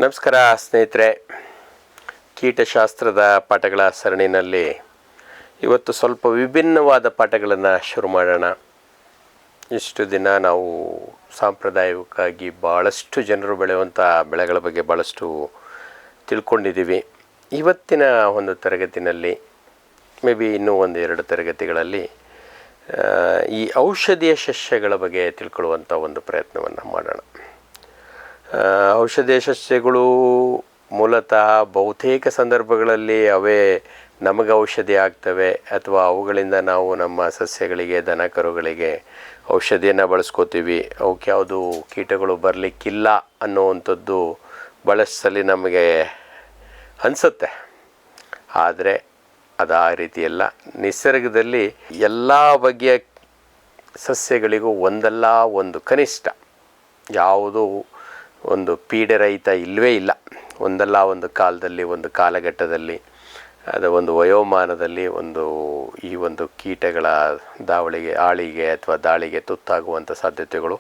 ನಮಸ್ಕಾರ ಸ್ನೇಹಿತರೆ. ಕೀಟಶಾಸ್ತ್ರದ ಪಾಠಗಳ ಸರಣಿನಲ್ಲಿ ಇವತ್ತು ಸ್ವಲ್ಪ ವಿಭಿನ್ನವಾದ ಪಾಠಗಳನ್ನು ಶುರು ಮಾಡೋಣ. ಇಷ್ಟು ದಿನ ನಾವು ಸಾಂಪ್ರದಾಯಿಕವಾಗಿ ಭಾಳಷ್ಟು ಜನರು ಬೆಳೆಯುವಂಥ ಬೆಳೆಗಳ ಬಗ್ಗೆ ಭಾಳಷ್ಟು ತಿಳ್ಕೊಂಡಿದ್ದೀವಿ. ಇವತ್ತಿನ ಒಂದು ತರಗತಿನಲ್ಲಿ ಮೇ ಬಿ ಇನ್ನೂ ಒಂದು 2 ತರಗತಿಗಳಲ್ಲಿ ಈ ಔಷಧೀಯ ಸಸ್ಯಗಳ ಬಗ್ಗೆ ತಿಳ್ಕೊಳ್ಳುವಂಥ ಒಂದು ಪ್ರಯತ್ನವನ್ನು ಮಾಡೋಣ. ಔಷಧೀಯ ಸಸ್ಯಗಳು ಮೂಲತಃ ಬಹುತೇಕ ಸಂದರ್ಭಗಳಲ್ಲಿ ಅವೇ ನಮಗೆ ಔಷಧಿ ಆಗ್ತವೆ, ಅಥವಾ ಅವುಗಳಿಂದ ನಾವು ನಮ್ಮ ಸಸ್ಯಗಳಿಗೆ, ದನ ಕರುಗಳಿಗೆ ಔಷಧಿಯನ್ನು ಬಳಸ್ಕೋತೀವಿ. ಅವಕ್ಕೆ ಯಾವುದು ಕೀಟಗಳು ಬರಲಿಕ್ಕಿಲ್ಲ ಅನ್ನುವಂಥದ್ದು ಭಾಳಷ್ಟು ಸಲ ನಮಗೆ ಅನಿಸುತ್ತೆ. ಆದರೆ ಅದು ಆ ರೀತಿಯಲ್ಲ. ನಿಸರ್ಗದಲ್ಲಿ ಎಲ್ಲ ಬಗೆಯ ಸಸ್ಯಗಳಿಗೂ ಒಂದಲ್ಲ ಒಂದು ಕನಿಷ್ಠ ಯಾವುದೂ ಒಂದು ಪೀಡೆರಹಿತ ಇಲ್ಲವೇ ಇಲ್ಲ. ಒಂದಲ್ಲ ಒಂದು ಕಾಲದಲ್ಲಿ, ಒಂದು ಕಾಲಘಟ್ಟದಲ್ಲಿ, ಅದು ಒಂದು ವಯೋಮಾನದಲ್ಲಿ ಈ ಒಂದು ಕೀಟಗಳ ಹಾಳಿಗೆ ಅಥವಾ ದಾಳಿಗೆ ತುತ್ತಾಗುವಂಥ ಸಾಧ್ಯತೆಗಳು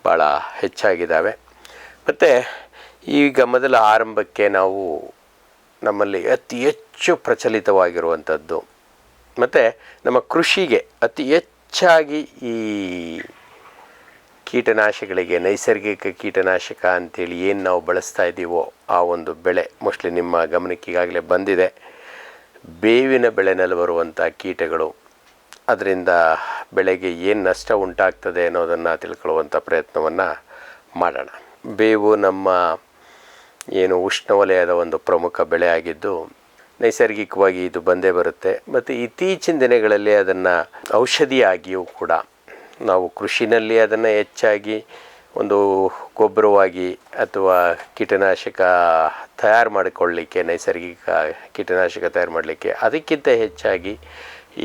ಭಾಳ ಹೆಚ್ಚಾಗಿದ್ದಾವೆ. ಮತ್ತು ಈಗ ಮೊದಲ ಆರಂಭಕ್ಕೆ ನಾವು ನಮ್ಮಲ್ಲಿ ಅತಿ ಹೆಚ್ಚು ಪ್ರಚಲಿತವಾಗಿರುವಂಥದ್ದು ಮತ್ತು ನಮ್ಮ ಕೃಷಿಗೆ ಅತಿ ಹೆಚ್ಚಾಗಿ ಈ ಕೀಟನಾಶಕಗಳಿಗೆ, ನೈಸರ್ಗಿಕ ಕೀಟನಾಶಕ ಅಂಥೇಳಿ ಏನು ನಾವು ಬಳಸ್ತಾ ಇದ್ದೀವೋ ಆ ಒಂದು ಬೆಳೆ ಮೋಸ್ಟ್ಲಿ ನಿಮ್ಮ ಗಮನಕ್ಕೆ ಈಗಾಗಲೇ ಬಂದಿದೆ. ಬೇವಿನ ಬೆಳೆನಲ್ಲಿ ಬರುವಂಥ ಕೀಟಗಳು, ಅದರಿಂದ ಬೆಳೆಗೆ ಏನು ನಷ್ಟ ಉಂಟಾಗ್ತದೆ ಅನ್ನೋದನ್ನು ತಿಳ್ಕೊಳ್ಳುವಂಥ ಪ್ರಯತ್ನವನ್ನು ಮಾಡೋಣ. ಬೇವು ನಮ್ಮ ಏನು ಉಷ್ಣವಲಯದ ಒಂದು ಪ್ರಮುಖ ಬೆಳೆ ಆಗಿದ್ದು ನೈಸರ್ಗಿಕವಾಗಿ ಇದು ಬಂದೇ ಬರುತ್ತೆ. ಮತ್ತು ಇತ್ತೀಚಿನ ದಿನಗಳಲ್ಲಿ ಅದನ್ನು ಔಷಧಿಯಾಗಿಯೂ ಕೂಡ ನಾವು ಕೃಷಿನಲ್ಲಿ ಅದನ್ನು ಹೆಚ್ಚಾಗಿ ಒಂದು ಗೊಬ್ಬರವಾಗಿ ಅಥವಾ ಕೀಟನಾಶಕ ತಯಾರು ಮಾಡಿಕೊಳ್ಳಲಿಕ್ಕೆ, ನೈಸರ್ಗಿಕ ಕೀಟನಾಶಕ ತಯಾರು ಮಾಡಲಿಕ್ಕೆ, ಅದಕ್ಕಿಂತ ಹೆಚ್ಚಾಗಿ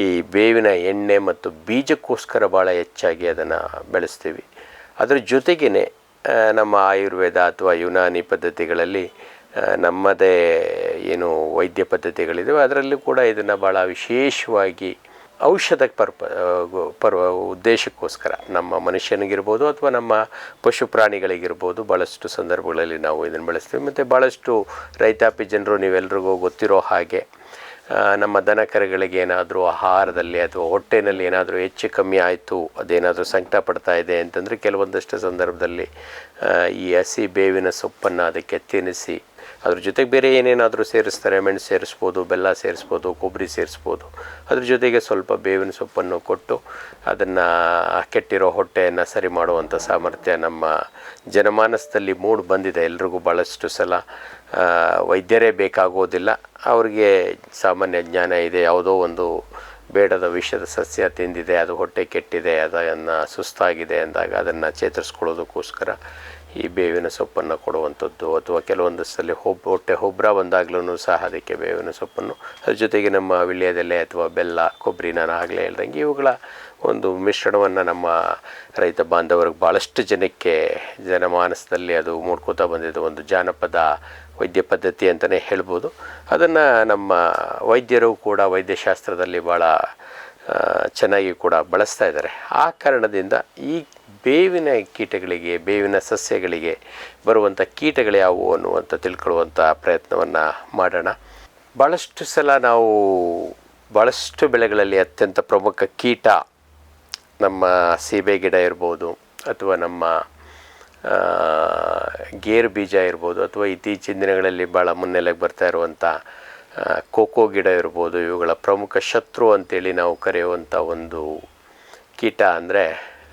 ಈ ಬೇವಿನ ಎಣ್ಣೆ ಮತ್ತು ಬೀಜಕ್ಕೋಸ್ಕರ ಭಾಳ ಹೆಚ್ಚಾಗಿ ಅದನ್ನು ಬೆಳೆಸ್ತೀವಿ. ಅದರ ಜೊತೆಗೇ ನಮ್ಮ ಆಯುರ್ವೇದ ಅಥವಾ ಯುನಾನಿ ಪದ್ಧತಿಗಳಲ್ಲಿ ನಮ್ಮದೇ ಏನು ವೈದ್ಯ ಪದ್ಧತಿಗಳಿವೆ, ಅದರಲ್ಲೂ ಕೂಡ ಇದನ್ನು ಭಾಳ ವಿಶೇಷವಾಗಿ ಔಷಧ ಉದ್ದೇಶಕ್ಕೋಸ್ಕರ ನಮ್ಮ ಮನುಷ್ಯನಿಗಿರ್ಬೋದು ಅಥವಾ ನಮ್ಮ ಪಶು ಪ್ರಾಣಿಗಳಿಗಿರ್ಬೋದು ಭಾಳಷ್ಟು ಸಂದರ್ಭಗಳಲ್ಲಿ ನಾವು ಇದನ್ನು ಬಳಸ್ತೀವಿ. ಮತ್ತು ಭಾಳಷ್ಟು ರೈತಾಪಿ ಜನರು, ನೀವೆಲ್ರಿಗೂ ಗೊತ್ತಿರೋ ಹಾಗೆ, ನಮ್ಮ ದನ ಕರುಗಳಿಗೆ ಏನಾದರೂ ಆಹಾರದಲ್ಲಿ ಅಥವಾ ಹೊಟ್ಟೆನಲ್ಲಿ ಏನಾದರೂ ಹೆಚ್ಚು ಕಮ್ಮಿ ಆಯಿತು, ಅದೇನಾದರೂ ಸಂಕಟ ಪಡ್ತಾ ಇದೆ ಅಂತಂದರೆ ಕೆಲವೊಂದಷ್ಟು ಸಂದರ್ಭದಲ್ಲಿ ಈ ಹಸಿ ಬೇವಿನ ಸೊಪ್ಪನ್ನು ಅದಕ್ಕೆ ತಿನ್ನಿಸಿ, ಅದ್ರ ಜೊತೆಗೆ ಬೇರೆ ಏನೇನಾದರೂ ಸೇರಿಸ್ತಾರೆ, ಮೆಣಸು ಸೇರಿಸ್ಬೋದು, ಬೆಲ್ಲ ಸೇರಿಸ್ಬೋದು, ಕೊಬ್ಬರಿ ಸೇರಿಸ್ಬೋದು. ಅದ್ರ ಜೊತೆಗೆ ಸ್ವಲ್ಪ ಬೇವಿನ ಸೊಪ್ಪನ್ನು ಕೊಟ್ಟು ಅದನ್ನು ಕೆಟ್ಟಿರೋ ಹೊಟ್ಟೆಯನ್ನು ಸರಿ ಮಾಡುವಂಥ ಸಾಮರ್ಥ್ಯ ನಮ್ಮ ಜನಮಾನಸದಲ್ಲಿ ಮೂಡಿ ಬಂದಿದೆ. ಎಲ್ರಿಗೂ ಭಾಳಷ್ಟು ಸಲ ವೈದ್ಯರೇ ಬೇಕಾಗೋದಿಲ್ಲ, ಅವ್ರಿಗೆ ಸಾಮಾನ್ಯ ಜ್ಞಾನ ಇದೆ. ಯಾವುದೋ ಒಂದು ಬೇಡದ ವಿಷದ ಸಸ್ಯ ತಿಂದಿದೆ, ಅದು ಹೊಟ್ಟೆ ಕೆಟ್ಟಿದೆ, ಅದನ್ನು ಸುಸ್ತಾಗಿದೆ ಅಂದಾಗ ಅದನ್ನು ಚೇತರಿಸ್ಕೊಳ್ಳೋದಕ್ಕೋಸ್ಕರ ಈ ಬೇವಿನ ಸೊಪ್ಪನ್ನು ಕೊಡುವಂಥದ್ದು, ಅಥವಾ ಕೆಲವೊಂದು ಸಲ ಹೊಟ್ಟೆ ಹೊಬ್ಬರ ಬಂದಾಗ್ಲೂ ಸಹ ಅದಕ್ಕೆ ಬೇವಿನ ಸೊಪ್ಪನ್ನು, ಅದ್ರ ಜೊತೆಗೆ ನಮ್ಮ ವೀಳ್ಯದೆಲೆ ಅಥವಾ ಬೆಲ್ಲ, ಕೊಬ್ಬರಿ, ನಾನು ಆಗಲೇ ಹೇಳ್ದಂಗೆ ಇವುಗಳ ಒಂದು ಮಿಶ್ರಣವನ್ನು ನಮ್ಮ ರೈತ ಬಾಂಧವರಿಗೆ ಭಾಳಷ್ಟು ಜನಕ್ಕೆ ಜನಮಾನಸದಲ್ಲಿ ಅದು ಮೂಡ್ಕೋತಾ ಬಂದಿದ್ದು ಒಂದು ಜಾನಪದ ವೈದ್ಯ ಪದ್ಧತಿ ಅಂತಲೇ ಹೇಳ್ಬೋದು. ಅದನ್ನು ನಮ್ಮ ವೈದ್ಯರು ಕೂಡ ವೈದ್ಯಶಾಸ್ತ್ರದಲ್ಲಿ ಭಾಳ ಚೆನ್ನಾಗಿ ಕೂಡ ಬಳಸ್ತಾ ಇದ್ದಾರೆ. ಆ ಕಾರಣದಿಂದ ಈ ಬೇವಿನ ಕೀಟಗಳಿಗೆ, ಬೇವಿನ ಸಸ್ಯಗಳಿಗೆ ಬರುವಂಥ ಕೀಟಗಳು ಯಾವುವು ಅನ್ನುವಂಥ ತಿಳ್ಕೊಳ್ಳುವಂಥ ಪ್ರಯತ್ನವನ್ನು ಮಾಡೋಣ. ಭಾಳಷ್ಟು ಸಲ ನಾವು ಭಾಳಷ್ಟು ಬೆಳೆಗಳಲ್ಲಿ ಅತ್ಯಂತ ಪ್ರಮುಖ ಕೀಟ ನಮ್ಮ ಸೀಬೆ ಗಿಡ ಇರ್ಬೋದು, ಅಥವಾ ನಮ್ಮ ಗೇರು ಬೀಜ ಇರ್ಬೋದು, ಅಥವಾ ಇತ್ತೀಚಿನ ದಿನಗಳಲ್ಲಿ ಭಾಳ ಮುನ್ನೆಲೆಗೆ ಬರ್ತಾ ಇರುವಂಥ ಕೋಕೋ ಗಿಡ ಇರ್ಬೋದು. ಇವುಗಳ ಪ್ರಮುಖ ಶತ್ರು ಅಂತೇಳಿ ನಾವು ಕರೆಯುವಂಥ ಒಂದು ಕೀಟ ಅಂದರೆ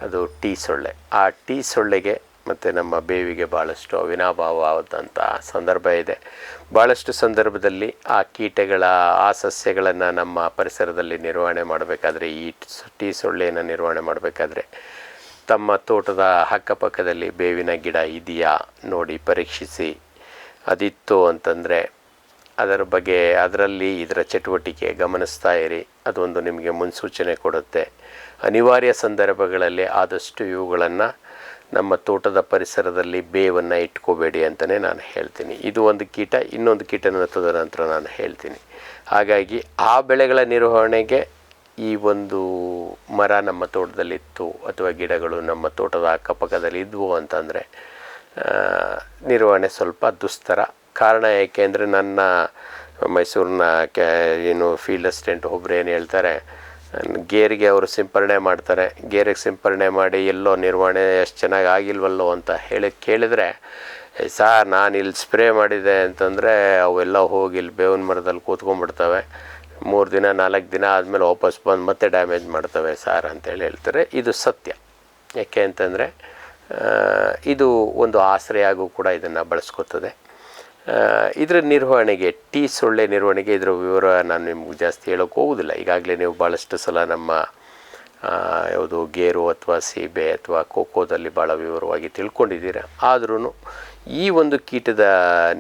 ಅದು ಟೀ ಸೊಳ್ಳೆ. ಆ ಟೀ ಸೊಳ್ಳೆಗೆ ಮತ್ತು ನಮ್ಮ ಬೇವಿಗೆ ಭಾಳಷ್ಟು ಅವಿನಾಭಾವವಾದಂಥ ಸಂದರ್ಭ ಇದೆ. ಭಾಳಷ್ಟು ಸಂದರ್ಭದಲ್ಲಿ ಆ ಕೀಟಗಳ, ಆ ಸಸ್ಯಗಳನ್ನು ನಮ್ಮ ಪರಿಸರದಲ್ಲಿ ನಿರ್ವಹಣೆ ಮಾಡಬೇಕಾದ್ರೆ, ಈ ಟೀ ಸೊಳ್ಳೆಯನ್ನು ನಿರ್ವಹಣೆ ಮಾಡಬೇಕಾದ್ರೆ ತಮ್ಮ ತೋಟದ ಅಕ್ಕಪಕ್ಕದಲ್ಲಿ ಬೇವಿನ ಗಿಡ ಇದೆಯಾ ನೋಡಿ ಪರೀಕ್ಷಿಸಿ. ಅದಿತ್ತು ಅಂತಂದರೆ ಅದರ ಬಗ್ಗೆ, ಅದರಲ್ಲಿ ಇದರ ಚಟುವಟಿಕೆ ಗಮನಿಸ್ತಾ ಇರಿ. ಅದೊಂದು ನಿಮಗೆ ಮುನ್ಸೂಚನೆ ಕೊಡುತ್ತೆ. ಅನಿವಾರ್ಯ ಸಂದರ್ಭಗಳಲ್ಲಿ ಆದಷ್ಟು ಇವುಗಳನ್ನು ನಮ್ಮ ತೋಟದ ಪರಿಸರದಲ್ಲಿ ಬೇವನ್ನು ಇಟ್ಕೋಬೇಡಿ ಅಂತಲೇ ನಾನು ಹೇಳ್ತೀನಿ. ಇದು ಒಂದು ಕೀಟ. ಇನ್ನೊಂದು ಕೀಟನ ತದನಂತರ ನಾನು ಹೇಳ್ತೀನಿ. ಹಾಗಾಗಿ ಆ ಬೆಳೆಗಳ ನಿರ್ವಹಣೆಗೆ ಈ ಒಂದು ಮರ ನಮ್ಮ ತೋಟದಲ್ಲಿತ್ತು ಅಥವಾ ಗಿಡಗಳು ನಮ್ಮ ತೋಟದ ಅಕ್ಕಪಕ್ಕದಲ್ಲಿ ಇದ್ವು ಅಂತಂದರೆ ನಿರ್ವಹಣೆ ಸ್ವಲ್ಪ ದುಸ್ತರ. ಕಾರಣ ಏಕೆಂದರೆ ನನ್ನ ಮೈಸೂರಿನ ಏನು ಫೀಲ್ಡ್ ಅಸಿಸ್ಟೆಂಟ್ ಒಬ್ಬರು ಏನು ಹೇಳ್ತಾರೆ, ಗೇರಿಗೆ ಅವರು ಸಿಂಪರಣೆ ಮಾಡ್ತಾರೆ, ಗೇರಿಗೆ ಸಿಂಪರಣೆ ಮಾಡಿ ಎಲ್ಲೋ ನಿರ್ವಹಣೆ ಎಷ್ಟು ಚೆನ್ನಾಗಿ ಆಗಿಲ್ವಲ್ಲೋ ಅಂತ ಕೇಳಿದರೆ, ಸಾರ್ ನಾನು ಇಲ್ಲಿ ಸ್ಪ್ರೇ ಮಾಡಿದೆ ಅಂತಂದರೆ ಅವೆಲ್ಲ ಹೋಗಿ ಇಲ್ಲಿ ಬೇವಿನ ಮರದಲ್ಲಿ ಕೂತ್ಕೊಂಡ್ಬಿಡ್ತವೆ, 3 ದಿನ 4 ದಿನ ಆದಮೇಲೆ ವಾಪಸ್ ಬಂದು ಮತ್ತೆ ಡ್ಯಾಮೇಜ್ ಮಾಡ್ತವೆ ಸಾರ್ ಅಂತೇಳಿ ಹೇಳ್ತಾರೆ. ಇದು ಸತ್ಯ. ಯಾಕೆ ಅಂತಂದರೆ ಇದು ಒಂದು ಆಶ್ರಯಾಗೂ ಕೂಡ ಇದನ್ನು ಬಳಸ್ಕೊತದೆ. ಇದರ ನಿರ್ವಹಣೆಗೆ, ಸೊಳ್ಳೆ ನಿರ್ವಹಣೆಗೆ ಇದರ ವಿವರ ನಾನು ನಿಮ್ಗೆ ಜಾಸ್ತಿ ಹೇಳೋಕ್ಕೆ ಹೋಗೋದಿಲ್ಲ. ಈಗಾಗಲೇ ನೀವು ಭಾಳಷ್ಟು ಸಲ ನಮ್ಮ ಯಾವುದು ಗೇರು ಅಥವಾ ಸೀಬೆ ಅಥವಾ ಕೋಕೋದಲ್ಲಿ ಭಾಳ ವಿವರವಾಗಿ ತಿಳ್ಕೊಂಡಿದ್ದೀರ. ಆದ್ರೂ ಈ ಒಂದು ಕೀಟದ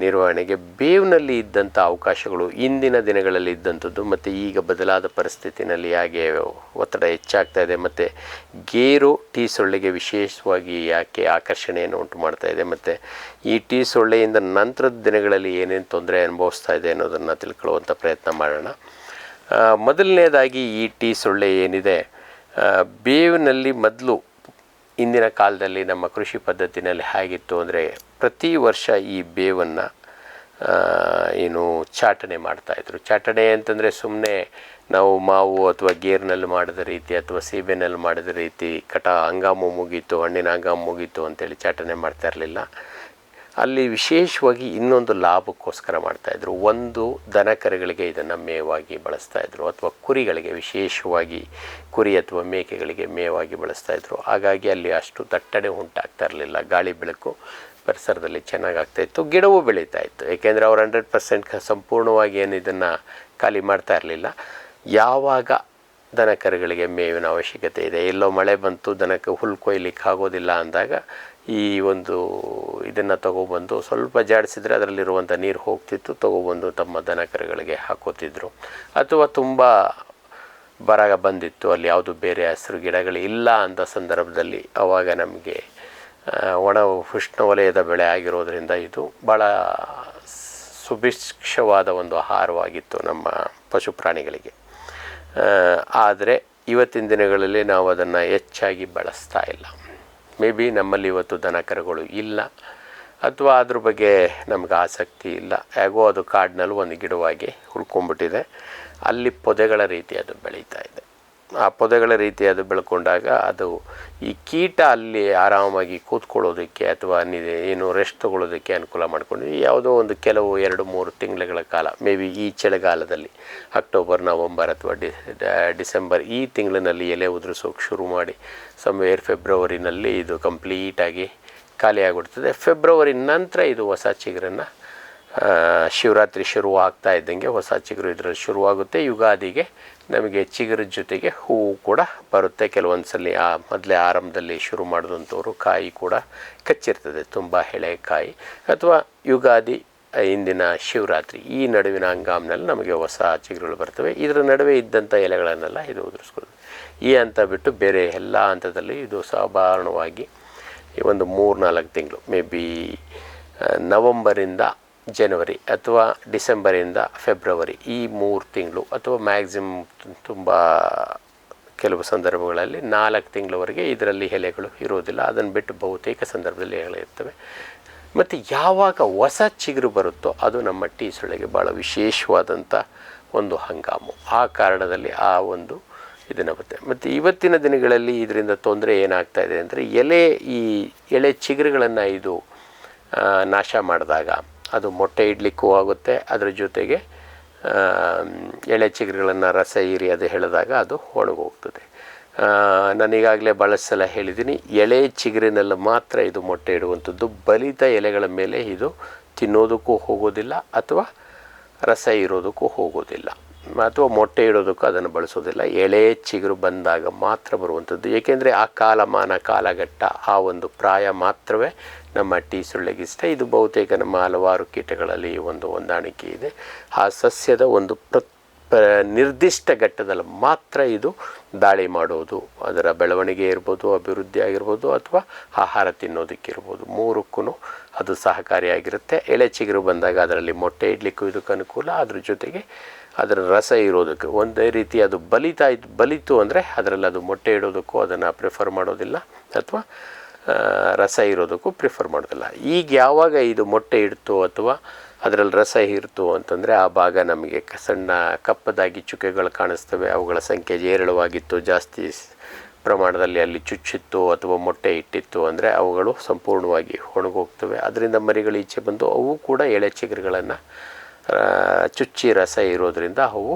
ನಿರ್ವಹಣೆಗೆ ಬೇವಿನಲ್ಲಿ ಇದ್ದಂಥ ಅವಕಾಶಗಳು ಇಂದಿನ ದಿನಗಳಲ್ಲಿ ಇದ್ದಂಥದ್ದು ಮತ್ತು ಈಗ ಬದಲಾದ ಪರಿಸ್ಥಿತಿನಲ್ಲಿ ಹೇಗೆ ಒತ್ತಡ ಹೆಚ್ಚಾಗ್ತಾ ಇದೆ, ಮತ್ತು ಗೇರು ಸೊಳ್ಳೆಗೆ ವಿಶೇಷವಾಗಿ ಯಾಕೆ ಆಕರ್ಷಣೆಯನ್ನು ಉಂಟು ಮಾಡ್ತಾ ಇದೆ, ಮತ್ತು ಈ ಸೊಳ್ಳೆಯಿಂದ ನಂತರದ ದಿನಗಳಲ್ಲಿ ಏನೇನು ತೊಂದರೆ ಅನುಭವಿಸ್ತಾ ಇದೆ ಅನ್ನೋದನ್ನು ತಿಳ್ಕೊಳ್ಳುವಂಥ ಪ್ರಯತ್ನ ಮಾಡೋಣ. ಮೊದಲನೇದಾಗಿ ಈ ಸೊಳ್ಳೆ ಏನಿದೆ, ಬೇವಿನಲ್ಲಿ ಮೊದಲು ಇಂದಿನ ಕಾಲದಲ್ಲಿ ನಮ್ಮ ಕೃಷಿ ಪದ್ಧತಿನಲ್ಲಿ ಹೇಗಿತ್ತು ಅಂದರೆ, ಪ್ರತಿ ವರ್ಷ ಈ ಬೇವನ್ನು ಏನು ಚಾಟನೆ ಮಾಡ್ತಾಯಿದ್ರು. ಚಾಟನೆ ಅಂತಂದರೆ ಸುಮ್ಮನೆ ನಾವು ಮಾವು ಅಥವಾ ಗೇರಿನಲ್ಲಿ ಮಾಡಿದ ರೀತಿ ಅಥವಾ ಸೀಬೆನಲ್ಲಿ ಮಾಡಿದ ರೀತಿ ಹಂಗಾಮು ಮುಗೀತು, ಹಣ್ಣಿನ ಹಂಗಾಮು ಮುಗೀತು ಅಂತೇಳಿ ಚಾಟನೆ ಮಾಡ್ತಾ ಇರಲಿಲ್ಲ. ಅಲ್ಲಿ ವಿಶೇಷವಾಗಿ ಇನ್ನೊಂದು ಲಾಭಕ್ಕೋಸ್ಕರ ಮಾಡ್ತಾಯಿದ್ರು. ಒಂದು, ದನ ಕರುಗಳಿಗೆ ಇದನ್ನು ಮೇವಾಗಿ ಬಳಸ್ತಾಯಿದ್ರು, ಅಥವಾ ಕುರಿಗಳಿಗೆ, ವಿಶೇಷವಾಗಿ ಕುರಿ ಅಥವಾ ಮೇಕೆಗಳಿಗೆ ಮೇವಾಗಿ ಬಳಸ್ತಾಯಿದ್ರು. ಹಾಗಾಗಿ ಅಲ್ಲಿ ಅಷ್ಟು ದಟ್ಟಣೆ ಉಂಟಾಗ್ತಾ ಇರಲಿಲ್ಲ. ಗಾಳಿ ಬೆಳಕು ಪರಿಸರದಲ್ಲಿ ಚೆನ್ನಾಗಾಗ್ತಾಯಿತ್ತು, ಗಿಡವೂ ಬೆಳೀತಾ ಇತ್ತು. ಏಕೆಂದರೆ ಅವ್ರು 100% ಸಂಪೂರ್ಣವಾಗಿ ಏನು ಇದನ್ನು ಖಾಲಿ ಮಾಡ್ತಾ ಇರಲಿಲ್ಲ. ಯಾವಾಗ ದನ ಕರುಗಳಿಗೆ ಮೇವಿನ ಅವಶ್ಯಕತೆ ಇದೆ, ಎಲ್ಲೋ ಮಳೆ ಬಂತು, ದನಕ್ಕೆ ಹುಲ್ಲು ಕೊಯ್ಲಿಕ್ಕೆ ಆಗೋದಿಲ್ಲ ಅಂದಾಗ ಈ ಒಂದು ಇದನ್ನು ತೊಗೊಬಂದು ಸ್ವಲ್ಪ ಜಾಡಿಸಿದ್ರೆ ಅದರಲ್ಲಿರುವಂಥ ನೀರು ಹೋಗ್ತಿತ್ತು, ತೊಗೊಬಂದು ತಮ್ಮ ದನ ಕರುಗಳಿಗೆ ಹಾಕೋತಿದ್ರು. ಅಥವಾ ತುಂಬ ಬರ ಬಂದಿತ್ತು, ಅಲ್ಲಿ ಯಾವುದು ಬೇರೆ ಹಸಿರು ಗಿಡಗಳಿಲ್ಲ ಅಂತ ಸಂದರ್ಭದಲ್ಲಿ ಆವಾಗ ನಮಗೆ ಒಣ ಉಷ್ಣವಲಯದ ಬೆಳೆ ಆಗಿರೋದ್ರಿಂದ ಇದು ಭಾಳ ಸುಭಿಕ್ಷವಾದ ಒಂದು ಆಹಾರವಾಗಿತ್ತು ನಮ್ಮ ಪಶು ಪ್ರಾಣಿಗಳಿಗೆ. ಆದರೆ ಇವತ್ತಿನ ದಿನಗಳಲ್ಲಿ ನಾವು ಅದನ್ನು ಹೆಚ್ಚಾಗಿ ಬಳಸ್ತಾ ಇಲ್ಲ. ಮೇ ಬಿ ನಮ್ಮಲ್ಲಿ ಇವತ್ತು ದನ ಕರುಗಳು ಇಲ್ಲ, ಅಥವಾ ಅದ್ರ ಬಗ್ಗೆ ನಮ್ಗೆ ಆಸಕ್ತಿ ಇಲ್ಲ. ಹೇಗೋ ಅದು ಕಾಡಿನಲ್ಲಿ ಒಂದು ಗಿಡವಾಗಿ ಉಳ್ಕೊಂಡ್ಬಿಟ್ಟಿದೆ. ಅಲ್ಲಿ ಪೊದೆಗಳ ರೀತಿ ಅದು ಬೆಳೀತಾ ಇದೆ. ಆ ಪೊದೆಗಳ ರೀತಿ ಅದು ಬೆಳ್ಕೊಂಡಾಗ ಅದು ಈ ಕೀಟ ಅಲ್ಲಿ ಆರಾಮಾಗಿ ಕೂತ್ಕೊಳ್ಳೋದಕ್ಕೆ ಅಥವಾ ಏನು ರೆಸ್ಟ್ ತೊಗೊಳ್ಳೋದಕ್ಕೆ ಅನುಕೂಲ ಮಾಡಿಕೊಂಡು ಯಾವುದೋ ಒಂದು ಕೆಲವು 2-3 ತಿಂಗಳ ಕಾಲ, ಮೇ ಬಿ ಈ ಚಳಿಗಾಲದಲ್ಲಿ ಅಕ್ಟೋಬರ್, ನವಂಬರ್ ಅಥವಾ ಡಿಸೆಂಬರ್ ಈ ತಿಂಗಳಿನಲ್ಲಿ ಎಲೆ ಉದುರಿಸೋಕೆ ಶುರು ಮಾಡಿ ಸಮ್ವೇರ್ ಫೆಬ್ರವರಿನಲ್ಲಿ ಇದು ಕಂಪ್ಲೀಟಾಗಿ ಖಾಲಿಯಾಗ್ಬಿಡ್ತದೆ. ಫೆಬ್ರವರಿ ನಂತರ ಇದು ಹೊಸ ಚಿಗುರನ್ನು, ಶಿವರಾತ್ರಿ ಶುರು ಆಗ್ತಾ ಇದ್ದಂಗೆ ಹೊಸ ಚಿಗುರು ಇದರಲ್ಲಿ ಶುರುವಾಗುತ್ತೆ. ಯುಗಾದಿಗೆ ನಮಗೆ ಚಿಗುರು ಜೊತೆಗೆ ಹೂವು ಕೂಡ ಬರುತ್ತೆ. ಕೆಲವೊಂದು ಸಲ ಮೊದಲೇ ಆರಂಭದಲ್ಲಿ ಶುರು ಮಾಡಿದಂಥವ್ರು ಕಾಯಿ ಕೂಡ ಕಚ್ಚಿರ್ತದೆ, ತುಂಬ ಎಳೆ ಕಾಯಿ. ಅಥವಾ ಯುಗಾದಿ, ಇಂದಿನ ಶಿವರಾತ್ರಿ ಈ ನಡುವಿನ ಹಂಗಾಮಿನಲ್ಲಿ ನಮಗೆ ಹೊಸ ಚಿಗುರುಗಳು ಬರ್ತವೆ. ಇದರ ನಡುವೆ ಇದ್ದಂಥ ಎಲೆಗಳನ್ನೆಲ್ಲ ಇದು ಉದುರಿಸ್ಕೊಳ್ಳೋದು. ಈ ಹಂತ ಬಿಟ್ಟು ಬೇರೆ ಎಲ್ಲ ಹಂತದಲ್ಲಿ ಇದು ಸಾಧಾರಣವಾಗಿ ಒಂದು 3-4 ತಿಂಗಳು, ಮೇ ಬಿ ನವಂಬರಿಂದ ಜನವರಿ ಅಥವಾ ಡಿಸೆಂಬರಿಂದ ಫೆಬ್ರವರಿ ಈ 3 ತಿಂಗಳು, ಅಥವಾ ಮ್ಯಾಕ್ಸಿಮಮ್ ತುಂಬ ಕೆಲವು ಸಂದರ್ಭಗಳಲ್ಲಿ 4 ತಿಂಗಳವರೆಗೆ ಇದರಲ್ಲಿ ಎಲೆಗಳು ಇರೋದಿಲ್ಲ. ಅದನ್ನು ಬಿಟ್ಟು ಬಹುತೇಕ ಸಂದರ್ಭದಲ್ಲಿ ಎಲೆಗಳಿರ್ತವೆ. ಮತ್ತು ಯಾವಾಗ ಹೊಸ ಚಿಗುರು ಬರುತ್ತೋ ಅದು ನಮ್ಮ ಸೊಳ್ಳೆಗೆ ಭಾಳ ವಿಶೇಷವಾದಂಥ ಒಂದು ಹಂಗಾಮು. ಆ ಕಾರಣದಲ್ಲಿ ಆ ಒಂದು ಇದನ್ನು ಬರುತ್ತೆ. ಮತ್ತು ಇವತ್ತಿನ ದಿನಗಳಲ್ಲಿ ಇದರಿಂದ ತೊಂದರೆ ಏನಾಗ್ತಾ ಇದೆ ಅಂದರೆ, ಈ ಎಳೆ ಚಿಗುರುಗಳನ್ನು ಇದು ನಾಶ ಮಾಡಿದಾಗ ಅದು ಮೊಟ್ಟೆ ಇಡಲಿಕ್ಕೂ ಆಗುತ್ತೆ. ಅದರ ಜೊತೆಗೆ ಎಳೆ ಚಿಗುರುಗಳನ್ನು ರಸ ಹೀರಿ ಅದು ಎಳೆದಾಗ ಅದು ಒಣಗೋಗ್ತದೆ. ನಾನೀಗಾಗಲೇ ಭಾಳಷ್ಟು ಸಲ ಹೇಳಿದ್ದೀನಿ, ಎಳೆ ಚಿಗುರಿನಲ್ಲಿ ಮಾತ್ರ ಇದು ಮೊಟ್ಟೆ ಇಡುವಂಥದ್ದು. ಬಲಿತ ಎಲೆಗಳ ಮೇಲೆ ಇದು ತಿನ್ನೋದಕ್ಕೂ ಹೋಗೋದಿಲ್ಲ, ಅಥವಾ ರಸ ಇರೋದಕ್ಕೂ ಹೋಗೋದಿಲ್ಲ, ಅಥವಾ ಮೊಟ್ಟೆ ಇಡೋದಕ್ಕೂ ಅದನ್ನು ಬಳಸೋದಿಲ್ಲ. ಎಳೆ ಚಿಗುರು ಬಂದಾಗ ಮಾತ್ರ ಬರುವಂಥದ್ದು. ಏಕೆಂದರೆ ಆ ಕಾಲಮಾನ, ಕಾಲಘಟ್ಟ, ಆ ಒಂದು ಪ್ರಾಯ ಮಾತ್ರವೇ ನಮ್ಮ ಸೊಳ್ಳೆಗಿಷ್ಟ. ಇದು ಬಹುತೇಕ ನಮ್ಮ ಹಲವಾರು ಕೀಟಗಳಲ್ಲಿ ಒಂದು ಹೊಂದಾಣಿಕೆ ಇದೆ. ಆ ಸಸ್ಯದ ಒಂದು ನಿರ್ದಿಷ್ಟ ಘಟ್ಟದಲ್ಲಿ ಮಾತ್ರ ಇದು ದಾಳಿ ಮಾಡೋದು. ಅದರ ಬೆಳವಣಿಗೆ ಇರ್ಬೋದು, ಅಭಿವೃದ್ಧಿ ಆಗಿರ್ಬೋದು, ಅಥವಾ ಆಹಾರ ತಿನ್ನೋದಕ್ಕಿರ್ಬೋದು, ಮೂರಕ್ಕೂ ಅದು ಸಹಕಾರಿಯಾಗಿರುತ್ತೆ. ಎಳೆ ಚಿಗುರು ಬಂದಾಗ ಅದರಲ್ಲಿ ಮೊಟ್ಟೆ ಇಡಲಿಕ್ಕೂ ಇದಕ್ಕೆ ಅನುಕೂಲ, ಅದ್ರ ಜೊತೆಗೆ ಅದರ ರಸ ಇರೋದಕ್ಕೆ. ಒಂದೇ ರೀತಿ ಅದು ಬಲಿತು ಅಂದರೆ ಅದರಲ್ಲಿ ಅದು ಮೊಟ್ಟೆ ಇಡೋದಕ್ಕೂ ಅದನ್ನು ಪ್ರಿಫರ್ ಮಾಡೋದಿಲ್ಲ, ಅಥವಾ ರಸ ಇರೋದಕ್ಕೂ ಪ್ರಿಫರ್ ಮಾಡೋದಿಲ್ಲ. ಈಗ ಯಾವಾಗ ಇದು ಮೊಟ್ಟೆ ಇಡ್ತು ಅಥವಾ ಅದರಲ್ಲಿ ರಸ ಇರ್ತು ಅಂತಂದರೆ ಆ ಭಾಗ ನಮಗೆ ಸಣ್ಣ ಕಪ್ಪದಾಗಿ ಚುಕ್ಕೆಗಳು ಕಾಣಿಸ್ತವೆ. ಅವುಗಳ ಸಂಖ್ಯೆ ಹೇರಳವಾಗಿತ್ತು, ಜಾಸ್ತಿ ಪ್ರಮಾಣದಲ್ಲಿ ಅಲ್ಲಿ ಚುಚ್ಚಿತ್ತು ಅಥವಾ ಮೊಟ್ಟೆ ಇಟ್ಟಿತ್ತು ಅಂದರೆ ಅವುಗಳು ಸಂಪೂರ್ಣವಾಗಿ ಒಣಗೋಗ್ತವೆ. ಅದರಿಂದ ಮರಿಗಳು ಈಚೆ ಬಂದು ಅವು ಕೂಡ ಎಳೆ ಚಿಗುರುಗಳನ್ನು ಚುಚ್ಚಿ ರಸ ಇರೋದರಿಂದ ಅವು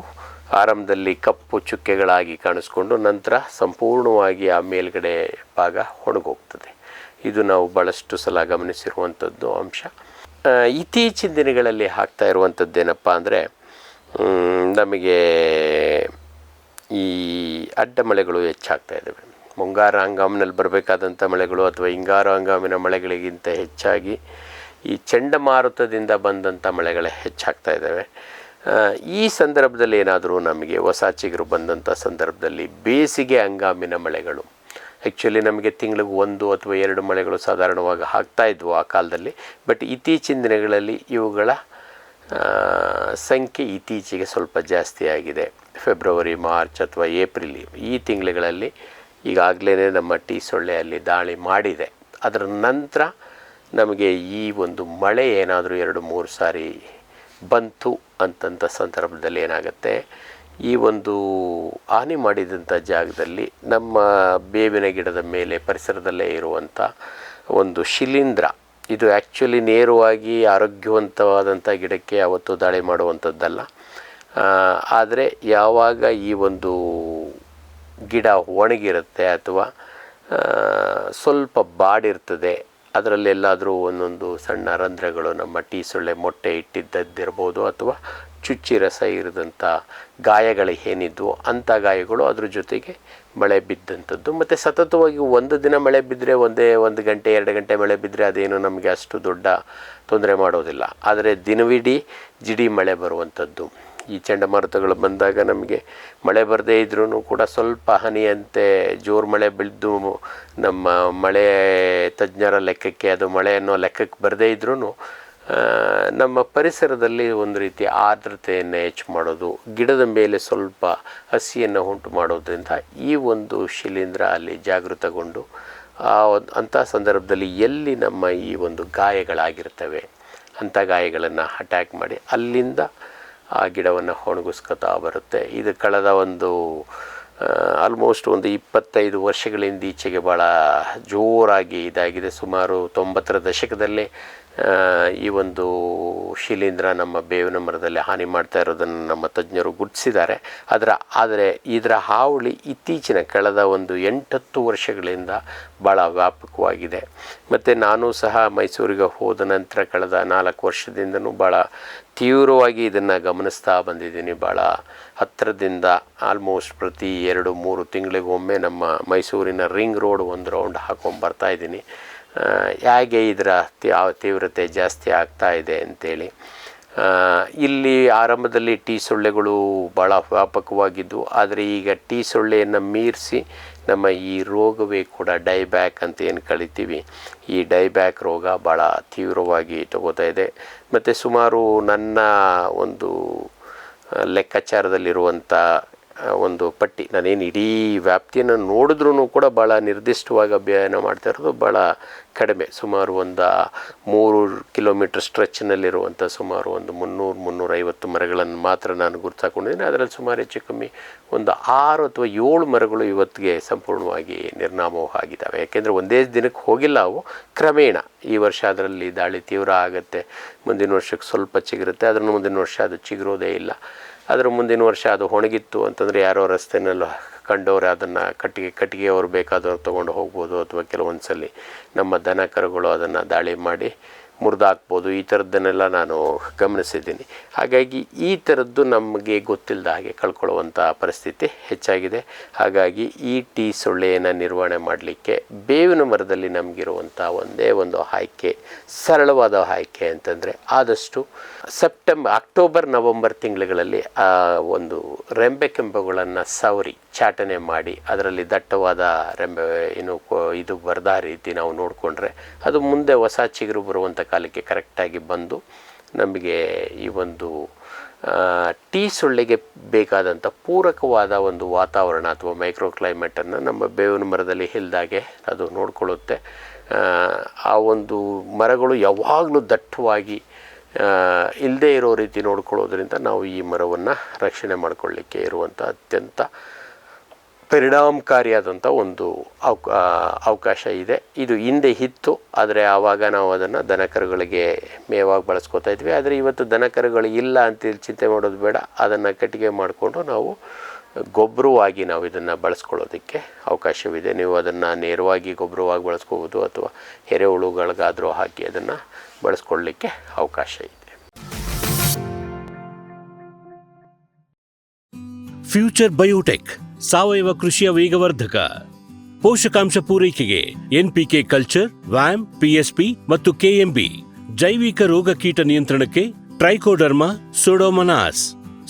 ಆರಂಭದಲ್ಲಿ ಕಪ್ಪು ಚುಕ್ಕೆಗಳಾಗಿ ಕಾಣಿಸ್ಕೊಂಡು ನಂತರ ಸಂಪೂರ್ಣವಾಗಿ ಆ ಮೇಲ್ಗಡೆ ಭಾಗ ಒಣಗೋಗ್ತದೆ. ಇದು ನಾವು ಭಾಳಷ್ಟು ಸಲ ಗಮನಿಸಿರುವಂಥದ್ದು ಅಂಶ. ಇತ್ತೀಚಿನ ದಿನಗಳಲ್ಲಿ ಆಗ್ತಾ ಇರುವಂಥದ್ದೇನಪ್ಪ ಅಂದರೆ ನಮಗೆ ಈ ಅಡ್ಡ ಮಳೆಗಳು ಹೆಚ್ಚಾಗ್ತಾ ಇದ್ದಾವೆ. ಮುಂಗಾರು ಹಂಗಾಮಿನಲ್ಲಿ ಬರಬೇಕಾದಂಥ ಮಳೆಗಳು ಅಥವಾ ಹಿಂಗಾರು ಹಂಗಾಮಿನ ಮಳೆಗಳಿಗಿಂತ ಹೆಚ್ಚಾಗಿ ಈ ಚಂಡಮಾರುತದಿಂದ ಬಂದಂಥ ಮಳೆಗಳೇ ಹೆಚ್ಚಾಗ್ತಾ ಇದ್ದಾವೆ. ಈ ಸಂದರ್ಭದಲ್ಲಿ ಏನಾದರೂ ನಮಗೆ ಹೊಸ ಚಿಗುರು ಬಂದಂಥ ಸಂದರ್ಭದಲ್ಲಿ ಬೇಸಿಗೆ ಹಂಗಾಮಿನ ಮಳೆಗಳು ಆ್ಯಕ್ಚುಲಿ ನಮಗೆ ತಿಂಗಳಿಗೆ 1 ಅಥವಾ 2 ಮಳೆಗಳು ಸಾಧಾರಣವಾಗಿ ಆಗ್ತಾಯಿದ್ವು ಆ ಕಾಲದಲ್ಲಿ. ಬಟ್ ಇತ್ತೀಚಿನ ದಿನಗಳಲ್ಲಿ ಇವುಗಳ ಸಂಖ್ಯೆ ಇತ್ತೀಚೆಗೆ ಸ್ವಲ್ಪ ಜಾಸ್ತಿ ಆಗಿದೆ. ಫೆಬ್ರವರಿ, ಮಾರ್ಚ್ ಅಥವಾ ಏಪ್ರಿಲ್ ಈ ತಿಂಗಳುಗಳಲ್ಲಿ ಈಗಾಗಲೇ ನಮ್ಮ ಟೀ ಸೊಳ್ಳೆ ಅಲ್ಲಿ ದಾಳಿ ಮಾಡಿದೆ. ಅದರ ನಂತರ ನಮಗೆ ಈ ಒಂದು ಮಳೆ ಏನಾದರೂ 2-3 ಸಾರಿ ಬಂತು ಅಂತಂಥ ಸಂದರ್ಭದಲ್ಲಿ ಏನಾಗುತ್ತೆ, ಈ ಒಂದು ಹಾನಿ ಮಾಡಿದಂಥ ಜಾಗದಲ್ಲಿ ನಮ್ಮ ಬೇವಿನ ಗಿಡದ ಮೇಲೆ ಪರಿಸರದಲ್ಲೇ ಇರುವಂಥ ಒಂದು ಶಿಲೀಂಧ್ರ, ಇದು ಆ್ಯಕ್ಚುಲಿ ನೇರವಾಗಿ ಆರೋಗ್ಯವಂತವಾದಂಥ ಗಿಡಕ್ಕೆ ಯಾವತ್ತೂ ದಾಳಿ ಮಾಡುವಂಥದ್ದಲ್ಲ. ಆದರೆ ಯಾವಾಗ ಈ ಒಂದು ಗಿಡ ಒಣಗಿರುತ್ತೆ ಅಥವಾ ಸ್ವಲ್ಪ ಬಾಡಿರ್ತದೆ, ಅದರಲ್ಲೆಲ್ಲಾದರೂ ಒಂದೊಂದು ಸಣ್ಣ ರಂಧ್ರಗಳು ನಮ್ಮ ಟೀ ಸೊಳ್ಳೆ ಮೊಟ್ಟೆ ಇಟ್ಟಿದ್ದದ್ದಿರ್ಬೋದು ಅಥವಾ ಚುಚ್ಚಿ ರಸ ಇರಿದಂಥ ಗಾಯಗಳು ಏನಿದ್ವು ಅಂಥ ಗಾಯಗಳು ಅದ್ರ ಜೊತೆಗೆ ಮಳೆ ಬಿದ್ದಂಥದ್ದು. ಮತ್ತು ಸತತವಾಗಿ ಒಂದು ದಿನ ಮಳೆ ಬಿದ್ದರೆ 1 ಗಂಟೆ 2 ಗಂಟೆ ಮಳೆ ಬಿದ್ದರೆ ಅದೇನು ನಮಗೆ ಅಷ್ಟು ದೊಡ್ಡ ತೊಂದರೆ ಮಾಡೋದಿಲ್ಲ. ಆದರೆ ದಿನವಿಡೀ ಜಿಡಿ ಮಳೆ ಬರುವಂಥದ್ದು, ಈ ಚಂಡಮಾರುತಗಳು ಬಂದಾಗ ನಮಗೆ ಮಳೆ ಬರದೇ ಇದ್ರೂ ಕೂಡ ಸ್ವಲ್ಪ ಹನಿಯಂತೆ ಜೋರು ಮಳೆ ಬಿದ್ದು ನಮ್ಮ ಮಳೆ ತಜ್ಞರ ಲೆಕ್ಕಕ್ಕೆ ಅದು ಮಳೆ ಅನ್ನೋ ಲೆಕ್ಕಕ್ಕೆ ಬರದೇ ಇದ್ರೂ ನಮ್ಮ ಪರಿಸರದಲ್ಲಿ ಒಂದು ರೀತಿ ಆರ್ದ್ರತೆಯನ್ನು ಹೆಚ್ಚು ಮಾಡೋದು, ಗಿಡದ ಮೇಲೆ ಸ್ವಲ್ಪ ಹಸಿಯನ್ನು ಉಂಟು ಮಾಡೋದ್ರಿಂದ ಈ ಒಂದು ಶಿಲೀಂಧ್ರ ಅಲ್ಲಿ ಜಾಗೃತಗೊಂಡು ಅಂಥ ಸಂದರ್ಭದಲ್ಲಿ ಎಲ್ಲಿ ನಮ್ಮ ಈ ಒಂದು ಗಾಯಗಳಾಗಿರ್ತವೆ ಅಂಥ ಗಾಯಗಳನ್ನು ಅಟ್ಯಾಕ್ ಮಾಡಿ ಅಲ್ಲಿಂದ ಆ ಗಿಡವನ್ನು ಒಣಗಿಸ್ಕೊತಾ ಬರುತ್ತೆ. ಇದು ಕಳೆದ ಒಂದು ಆಲ್ಮೋಸ್ಟ್ ಒಂದು 25 ವರ್ಷಗಳಿಂದ ಈಚೆಗೆ ಭಾಳ ಜೋರಾಗಿ ಇದಾಗಿದೆ. ಸುಮಾರು 90ರ ದಶಕದಲ್ಲೇ ಈ ಒಂದು ಶಿಲೀಂಧ್ರ ನಮ್ಮ ಬೇವಿನ ಮರದಲ್ಲಿ ಹಾನಿ ಮಾಡ್ತಾ ಇರೋದನ್ನು ನಮ್ಮ ತಜ್ಞರು ಗುರುತಿಸಿದ್ದಾರೆ. ಆದರೆ ಇದರ ಹಾವಳಿ ಇತ್ತೀಚಿನ ಕಳೆದ ಒಂದು 8-10 ವರ್ಷಗಳಿಂದ ಭಾಳ ವ್ಯಾಪಕವಾಗಿದೆ. ಮತ್ತು ನಾನು ಸಹ ಮೈಸೂರಿಗೆ ಹೋದ ನಂತರ ಕಳೆದ 4 ವರ್ಷದಿಂದನೂ ಭಾಳ ತೀವ್ರವಾಗಿ ಇದನ್ನು ಗಮನಿಸ್ತಾ ಬಂದಿದ್ದೀನಿ. ಭಾಳ ಹತ್ತಿರದಿಂದ ಆಲ್ಮೋಸ್ಟ್ ಪ್ರತಿ 2-3 ತಿಂಗಳಿಗೊಮ್ಮೆ ನಮ್ಮ ಮೈಸೂರಿನ ರಿಂಗ್ ರೋಡ್ ಒಂದು ರೌಂಡ್ ಹಾಕ್ಕೊಂಬರ್ತಾಯಿದ್ದೀನಿ. ಹೇಗೆ ಇದರ ತೀವ್ರತೆ ಜಾಸ್ತಿ ಆಗ್ತಾ ಇದೆ ಅಂಥೇಳಿ. ಇಲ್ಲಿ ಆರಂಭದಲ್ಲಿ ಟೀ ಸೊಳ್ಳೆಗಳು ಭಾಳ ವ್ಯಾಪಕವಾಗಿದ್ದು, ಆದರೆ ಈಗ ಟೀ ಸೊಳ್ಳೆಯನ್ನು ಮೀರಿಸಿ ನಮ್ಮ ಈ ರೋಗವೇ ಕೂಡ ಡೈಬ್ಯಾಕ್ ಅಂತ ಏನು ಕರಿತೀವಿ, ಈ ಡೈಬ್ಯಾಕ್ ರೋಗ ಭಾಳ ತೀವ್ರವಾಗಿ ತಗೋತಾ ಇದೆ. ಮತ್ತು ಸುಮಾರು ನನ್ನ ಒಂದು ಲೆಕ್ಕಾಚಾರದಲ್ಲಿರುವಂಥ ಒಂದು ಪಟ್ಟಿ, ನಾನೇನು ಇಡೀ ವ್ಯಾಪ್ತಿಯನ್ನು ನೋಡಿದ್ರೂ ಕೂಡ ಭಾಳ ನಿರ್ದಿಷ್ಟವಾಗಿ ಅಧ್ಯಯನ ಮಾಡ್ತಾ ಇರೋದು ಭಾಳ ಕಡಿಮೆ. ಸುಮಾರು ಒಂದು 3 ಕಿಲೋಮೀಟರ್ ಸ್ಟ್ರೆಚ್ನಲ್ಲಿರುವಂಥ ಸುಮಾರು ಒಂದು 300-350 ಮರಗಳನ್ನು ಮಾತ್ರ ನಾನು ಗುರುತಾಕೊಂಡಿದ್ದೀನಿ. ಅದರಲ್ಲಿ ಸುಮಾರು ಹೆಚ್ಚು ಕಮ್ಮಿ ಒಂದು 6 ಅಥವಾ 7 ಮರಗಳು ಇವತ್ತಿಗೆ ಸಂಪೂರ್ಣವಾಗಿ ನಿರ್ನಾಮವಾಗಿದ್ದಾವೆ. ಯಾಕೆಂದರೆ ಒಂದೇ ದಿನಕ್ಕೆ ಹೋಗಿಲ್ಲ ಅವು, ಕ್ರಮೇಣ ಈ ವರ್ಷ ಅದರಲ್ಲಿ ದಾಳಿ ತೀವ್ರ ಆಗುತ್ತೆ, ಮುಂದಿನ ವರ್ಷಕ್ಕೆ ಸ್ವಲ್ಪ ಚಿಗುರುತ್ತೆ, ಅದನ್ನು ಮುಂದಿನ ವರ್ಷ ಅದು ಚಿಗುರೋದೇ ಇಲ್ಲ. ಅದರ ಮುಂದಿನ ವರ್ಷ ಅದು ಒಣಗಿತ್ತು ಅಂತಂದರೆ ಯಾರೋ ರಸ್ತೆಯಲ್ಲಿ ಕಂಡವರು ಅದನ್ನು ಕಟ್ಟಿಗೆಯವರು ಬೇಕಾದವ್ರು ತೊಗೊಂಡು ಹೋಗ್ಬೋದು, ಅಥವಾ ಕೆಲವೊಂದು ಸಲ ನಮ್ಮ ದನ ಕರುಗಳು ಅದನ್ನು ದಾಳಿ ಮಾಡಿ ಮುರಿದಾಕ್ಬೋದು. ಈ ಥರದ್ದನ್ನೆಲ್ಲ ನಾನು ಗಮನಿಸಿದ್ದೀನಿ. ಹಾಗಾಗಿ ಈ ಥರದ್ದು ನಮಗೆ ಗೊತ್ತಿಲ್ಲದ ಹಾಗೆ ಕಳ್ಕೊಳ್ಳುವಂಥ ಪರಿಸ್ಥಿತಿ ಹೆಚ್ಚಾಗಿದೆ. ಹಾಗಾಗಿ ಈ ಟೀ ಸೊಳ್ಳೆಯನ್ನು ನಿರ್ವಹಣೆ ಮಾಡಲಿಕ್ಕೆ ಬೇವಿನ ಮರದಲ್ಲಿ ನಮಗಿರುವಂಥ ಒಂದೇ ಒಂದು ಆಯ್ಕೆ, ಸರಳವಾದ ಆಯ್ಕೆ ಅಂತಂದರೆ ಆದಷ್ಟು ಅಕ್ಟೋಬರ್ ನವಂಬರ್ ತಿಂಗಳುಗಳಲ್ಲಿ ಒಂದು ರೆಂಬೆ ಕೆಂಬುಗಳನ್ನು ಸವರಿ ಚಾಟನೆ ಮಾಡಿ ಅದರಲ್ಲಿ ದಟ್ಟವಾದ ರೆಂಬೆ ಇದು ಬರದ ರೀತಿ ನಾವು ನೋಡಿಕೊಂಡ್ರೆ ಅದು ಮುಂದೆ ಹೊಸ ಚಿಗುರು ಬರುವಂಥ ಕಾಲಕ್ಕೆ ಕರೆಕ್ಟಾಗಿ ಬಂದು ನಮಗೆ ಈ ಒಂದು ಟೀ ಸೊಳ್ಳೆಗೆ ಬೇಕಾದಂಥ ಪೂರಕವಾದ ಒಂದು ವಾತಾವರಣ ಅಥವಾ ಮೈಕ್ರೋ ಕ್ಲೈಮೇಟನ್ನು ನಮ್ಮ ಬೇವಿನ ಮರದಲ್ಲಿ ಇಲ್ದಾಗೆ ಅದು ನೋಡಿಕೊಳ್ಳುತ್ತೆ. ಆ ಒಂದು ಮರಗಳು ಯಾವಾಗಲೂ ದಟ್ಟವಾಗಿ ಇಲ್ಲದೇ ಇರೋ ರೀತಿ ನೋಡ್ಕೊಳ್ಳೋದ್ರಿಂದ ನಾವು ಈ ಮರವನ್ನು ರಕ್ಷಣೆ ಮಾಡಿಕೊಳ್ಳಿಕ್ಕೆ ಇರುವಂಥ ಅತ್ಯಂತ ಪರಿಣಾಮಕಾರಿಯಾದಂಥ ಒಂದು ಅವಕಾಶ ಇದೆ. ಇದು ಹಿಂದೆ ಇತ್ತು, ಆದರೆ ಆವಾಗ ನಾವು ಅದನ್ನು ದನಕರುಗಳಿಗೆ ಮೇವಾಗಿ ಬಳಸ್ಕೊತಾ ಇದ್ವಿ. ಆದರೆ ಇವತ್ತು ದನಕರುಗಳು ಇಲ್ಲ ಅಂತೇಳಿ ಚಿಂತೆ ಮಾಡೋದು ಬೇಡ, ಅದನ್ನು ಕಟ್ಟಿಗೆ ಮಾಡಿಕೊಂಡು ನಾವು ಗೊಬ್ಬರವಾಗಿ ನಾವು ಇದನ್ನು ಬಳಸ್ಕೊಳ್ಳೋದಕ್ಕೆ ಅವಕಾಶವಿದೆ. ನೀವು ಅದನ್ನು ನೇರವಾಗಿ ಗೊಬ್ಬರವಾಗಿ ಬಳಸ್ಕೋಬೋದು ಅಥವಾ ಎರೆಹುಳುಗಳಿಗಾದರೂ ಹಾಕಿ ಅದನ್ನು ಬಳಸ್ಕೊಳ್ಳಲಿಕ್ಕೆ ಅವಕಾಶ ಇದೆ. ಫ್ಯೂಚರ್ ಬಯೋಟೆಕ್ ಸಾವಯವ ಕೃಷಿಯ ವೇಗವರ್ಧಕ. ಪೋಷಕಾಂಶ ಪೂರೈಕೆಗೆ ಎನ್ಪಿಕೆ ಕಲ್ಚರ್, ವ್ಯಾಮ್, ಪಿಎಸ್ಪಿ ಮತ್ತು ಕೆಎಂಬಿ. ಜೈವಿಕ ರೋಗ ಕೀಟ ನಿಯಂತ್ರಣಕ್ಕೆ ಟ್ರೈಕೋಡರ್ಮಾ, ಸೂಡೋಮೊನಾಸ್.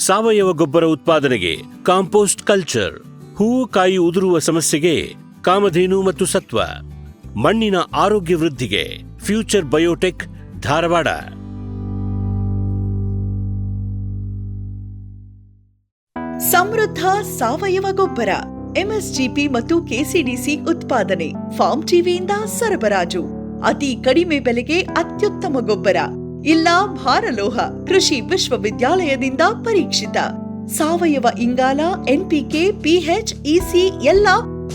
ಸಾವಯವ ಗೊಬ್ಬರ ಉತ್ಪಾದನೆಗೆ ಕಾಂಪೋಸ್ಟ್ ಕಲ್ಚರ್. ಹೂವು ಕಾಯಿ ಉದುರುವ ಸಮಸ್ಯೆಗೆ ಕಾಮಧೇನು ಮತ್ತು ಸತ್ವ. ಮಣ್ಣಿನ ಆರೋಗ್ಯ ವೃದ್ಧಿಗೆ ಫ್ಯೂಚರ್ ಬಯೋಟೆಕ್, ಧಾರವಾಡ. ಸಮೃದ್ಧ ಸಾವಯವ ಗೊಬ್ಬರ, ಎಂಎಸ್ಜಿಪಿ ಮತ್ತು ಕೆಸಿಡಿಸಿ ಉತ್ಪಾದನೆ, ಫಾರ್ಮ್ ಟಿವಿಯಿಂದ ಸರಬರಾಜು. ಅತಿ ಕಡಿಮೆ ಬೆಲೆಗೆ ಅತ್ಯುತ್ತಮ ಗೊಬ್ಬರ. ಇಲ್ಲ ಭಾರಲೋಹ, ಕೃಷಿ ವಿಶ್ವವಿದ್ಯಾಲಯದಿಂದ ಪರೀಕ್ಷಿತ. ಸಾವಯವ ಇಂಗಾಲ, ಎನ್ಪಿಕೆ, ಪಿಎಚ್, ಇಸಿ ಎಲ್ಲ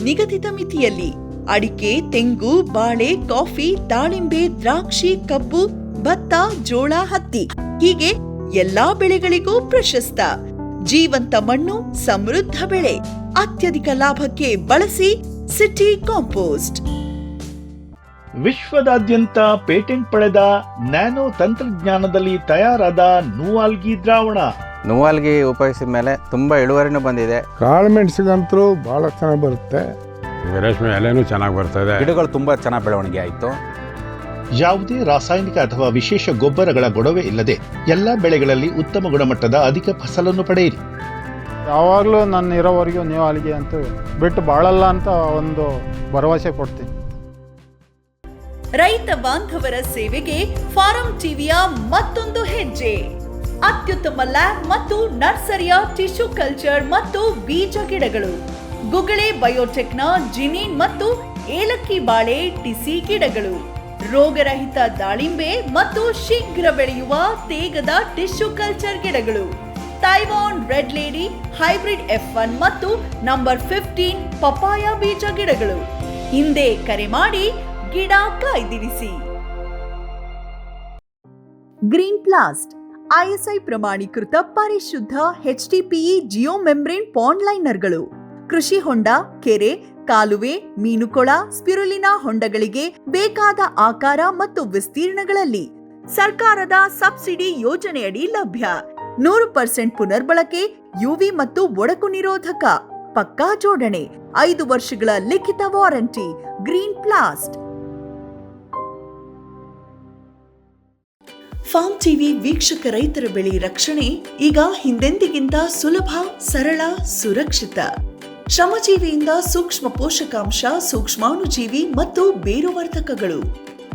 ನಿಗದಿತ ಮಿತಿಯಲ್ಲಿ. ಅಡಿಕೆ, ತೆಂಗು, ಬಾಳೆ, ಕಾಫಿ, ದಾಳಿಂಬೆ, ದ್ರಾಕ್ಷಿ, ಕಬ್ಬು, ಭತ್ತ, ಜೋಳ, ಹತ್ತಿ ಹೀಗೆ ಎಲ್ಲಾ ಬೆಳೆಗಳಿಗೂ ಪ್ರಶಸ್ತ. ಜೀವಂತ ಮಣ್ಣು, ಸಮೃದ್ಧ ಬೆಳೆ. ಅತ್ಯಧಿಕ ಲಾಭಕ್ಕೆ ಬಳಸಿ ಸಿಟಿ ಕಾಂಪೋಸ್ಟ್. ವಿಶ್ವದಾದ್ಯಂತ ಪೇಟೆಂಟ್ ಪಡೆದ ನ್ಯಾನೋ ತಂತ್ರಜ್ಞಾನದಲ್ಲಿ ತಯಾರಾದ ನೂವಾಲ್ಗಿ ದ್ರಾವಣ. ನೂವಾಲ್ಗಿ ಉಪಯೋಗಿಸಿದ ಮೇಲೆ ತುಂಬಾ ಇಳುವರಿನೂ ಬಂದಿದೆ. ಕಾಳು ಮೆಣಸಿಗಂತೂ ಬಹಳ ಚೆನ್ನಾಗಿ ಬರುತ್ತೆ. ರೇಷ್ಮೆ ಎಲೆನೂ ಚೆನ್ನಾಗಿ ಬರ್ತದೆ. ಗಿಡಗಳು ತುಂಬಾ ಚೆನ್ನಾಗಿ ಬೆಳವಣಿಗೆ ಆಯಿತು. ಯಾವುದೇ ರಾಸಾಯನಿಕ ಅಥವಾ ವಿಶೇಷ ಗೊಬ್ಬರಗಳ ಗೊಡವೆ ಇಲ್ಲದೆ ಎಲ್ಲಾ ಬೆಳೆಗಳಲ್ಲಿ ಉತ್ತಮ ಗುಣಮಟ್ಟದ ಅಧಿಕ ಫಸಲನ್ನು ಪಡೆಯಿರಿ. ಯಾವಾಗಲೂ ನನ್ನ ಇರೋವರೆಗೂ ನೀವು ಅಲ್ಲಿಗೆ ಅಂತ ಬಿಟ್ಟು ಬಾಳಲ್ಲ ಅಂತ ಒಂದು ಭರವಸೆ ಕೊಡ್ತೀನಿ. ರೈತ ಬಾಂಧವರ ಸೇವೆಗೆ ಫಾರಂ ಟಿವಿಯ ಮತ್ತೊಂದು ಹೆಜ್ಜೆ. ಅತ್ಯುತ್ತಮ ಲ್ಯಾಬ್ ಮತ್ತು ನರ್ಸರಿಯ ಟಿಶ್ಯೂ ಕಲ್ಚರ್ ಮತ್ತು ಬೀಜ ಗಿಡಗಳು. ಗುಗಳೆ ಬಯೋಟೆಕ್ನ ಜಿನಿನ್ ಮತ್ತು ಏಲಕ್ಕಿ ಬಾಳೆ ಟಿಸಿ ಗಿಡಗಳು. ರೋಗರಹಿತ ದಾಳಿಂಬೆ ಮತ್ತು ಶೀಘ್ರ ಬೆಳೆಯುವ ತೇಗದ ಟಿಶ್ಯೂ ಕಲ್ಚರ್ ಗಿಡಗಳು. Taiwan red lady, hybrid F1 ಮತ್ತು ನಂಬರ್ 15 ಪಪಾಯ ಬೀಜ ಗಿಡಗಳು. ಹಿಂದೆ ಕರೆ ಮಾಡಿ ಗಿಡ ಕಾಯ್ದಿರಿಸಿ. ಗ್ರೀನ್ ಪ್ಲಾಸ್ಟ್ ಐಎಸ್ಐ ಪ್ರಮಾಣೀಕೃತ ಪರಿಶುದ್ಧ HDPE ಜಿಯೋ ಮೆಂಬ್ರೇನ್ ಪಾಂಡ್ ಲೈನರ್ಗಳು. ಕೃಷಿ ಹೊಂಡ, ಕೆರೆ, ಕಾಲುವೆ, ಮೀನುಕೊಳ, ಸ್ಪಿರುಲಿನಾ ಹೊಂಡಗಳಿಗೆ ಬೇಕಾದ ಆಕಾರ ಮತ್ತು ವಿಸ್ತೀರ್ಣಗಳಲ್ಲಿ ಸರ್ಕಾರದ ಸಬ್ಸಿಡಿ ಯೋಜನೆಯಡಿ ಲಭ್ಯ. 100% ಪುನರ್ಬಳಕೆ, ಯುವಿ ಮತ್ತು ಒಡಕು ನಿರೋಧಕ, ಪಕ್ಕಾ ಜೋಡಣೆ, 5 ವರ್ಷಗಳ ಲಿಖಿತ ವಾರಂಟಿ. ಗ್ರೀನ್ ಪ್ಲಾಸ್ಟ್. ಫಾರ್ಮ್ ಟಿವಿ ವೀಕ್ಷಕ ರೈತರ ಬೆಳೆ ರಕ್ಷಣೆ ಈಗ ಹಿಂದೆಂದಿಗಿಂತ ಸುಲಭ, ಸರಳ, ಸುರಕ್ಷಿತ. ಶ್ರಮಜೀವಿಯಿಂದ ಸೂಕ್ಷ್ಮ ಪೋಷಕಾಂಶ, ಸೂಕ್ಷ್ಮಾಣುಜೀವಿ ಮತ್ತು ಬೇರುವರ್ಧಕಗಳು.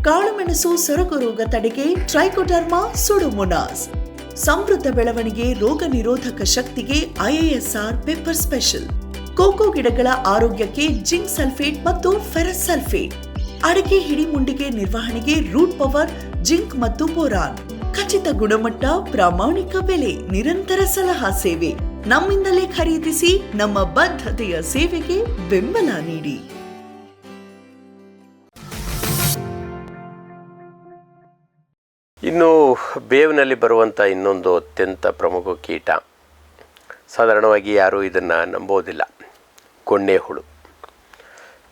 ಕಾಳುಮೆಣಸು ಸೊರಗು ರೋಗ ತಡೆಗೆ ಟ್ರೈಕೋಡರ್ಮಾ, ಸೂಡೋಮೊನಾಸ್. ಸಮೃದ್ಧ ಬೆಳವಣಿಗೆ, ರೋಗ ನಿರೋಧಕ ಶಕ್ತಿಗೆ IISR ಪೆಪ್ಪರ್ ಸ್ಪೆಷಲ್. ಕೋಕೋ ಗಿಡಗಳ ಆರೋಗ್ಯಕ್ಕೆ ಜಿಂಕ್ ಸಲ್ಫೇಟ್ ಮತ್ತು ಫೆರಸ್ ಸಲ್ಫೇಟ್. ಅಡಿಕೆ ಹಿಡಿಮುಂಡಿಗೆ ನಿರ್ವಹಣೆಗೆ ರೂಟ್ ಪವರ್, ಜಿಂಕ್ ಮತ್ತು ಬೋರಾನ್. ಖಚಿತ ಗುಣಮಟ್ಟ, ಪ್ರಾಮಾಣಿಕ ಬೆಲೆ, ನಿರಂತರ ಸಲಹಾ ಸೇವೆ. ನಮ್ಮಿಂದಲೇ ಖರೀದಿಸಿ, ನಮ್ಮ ಬದ್ಧತೆಯ ಸೇವೆಗೆ ಬೆಂಬಲ ನೀಡಿ. ಇನ್ನು ಬೇವಿನಲ್ಲಿ ಬರುವಂಥ ಇನ್ನೊಂದು ಅತ್ಯಂತ ಪ್ರಮುಖ ಕೀಟ, ಸಾಧಾರಣವಾಗಿ ಯಾರೂ ಇದನ್ನು ನಂಬೋದಿಲ್ಲ, ಗೊಣ್ಣೆ ಹುಳು.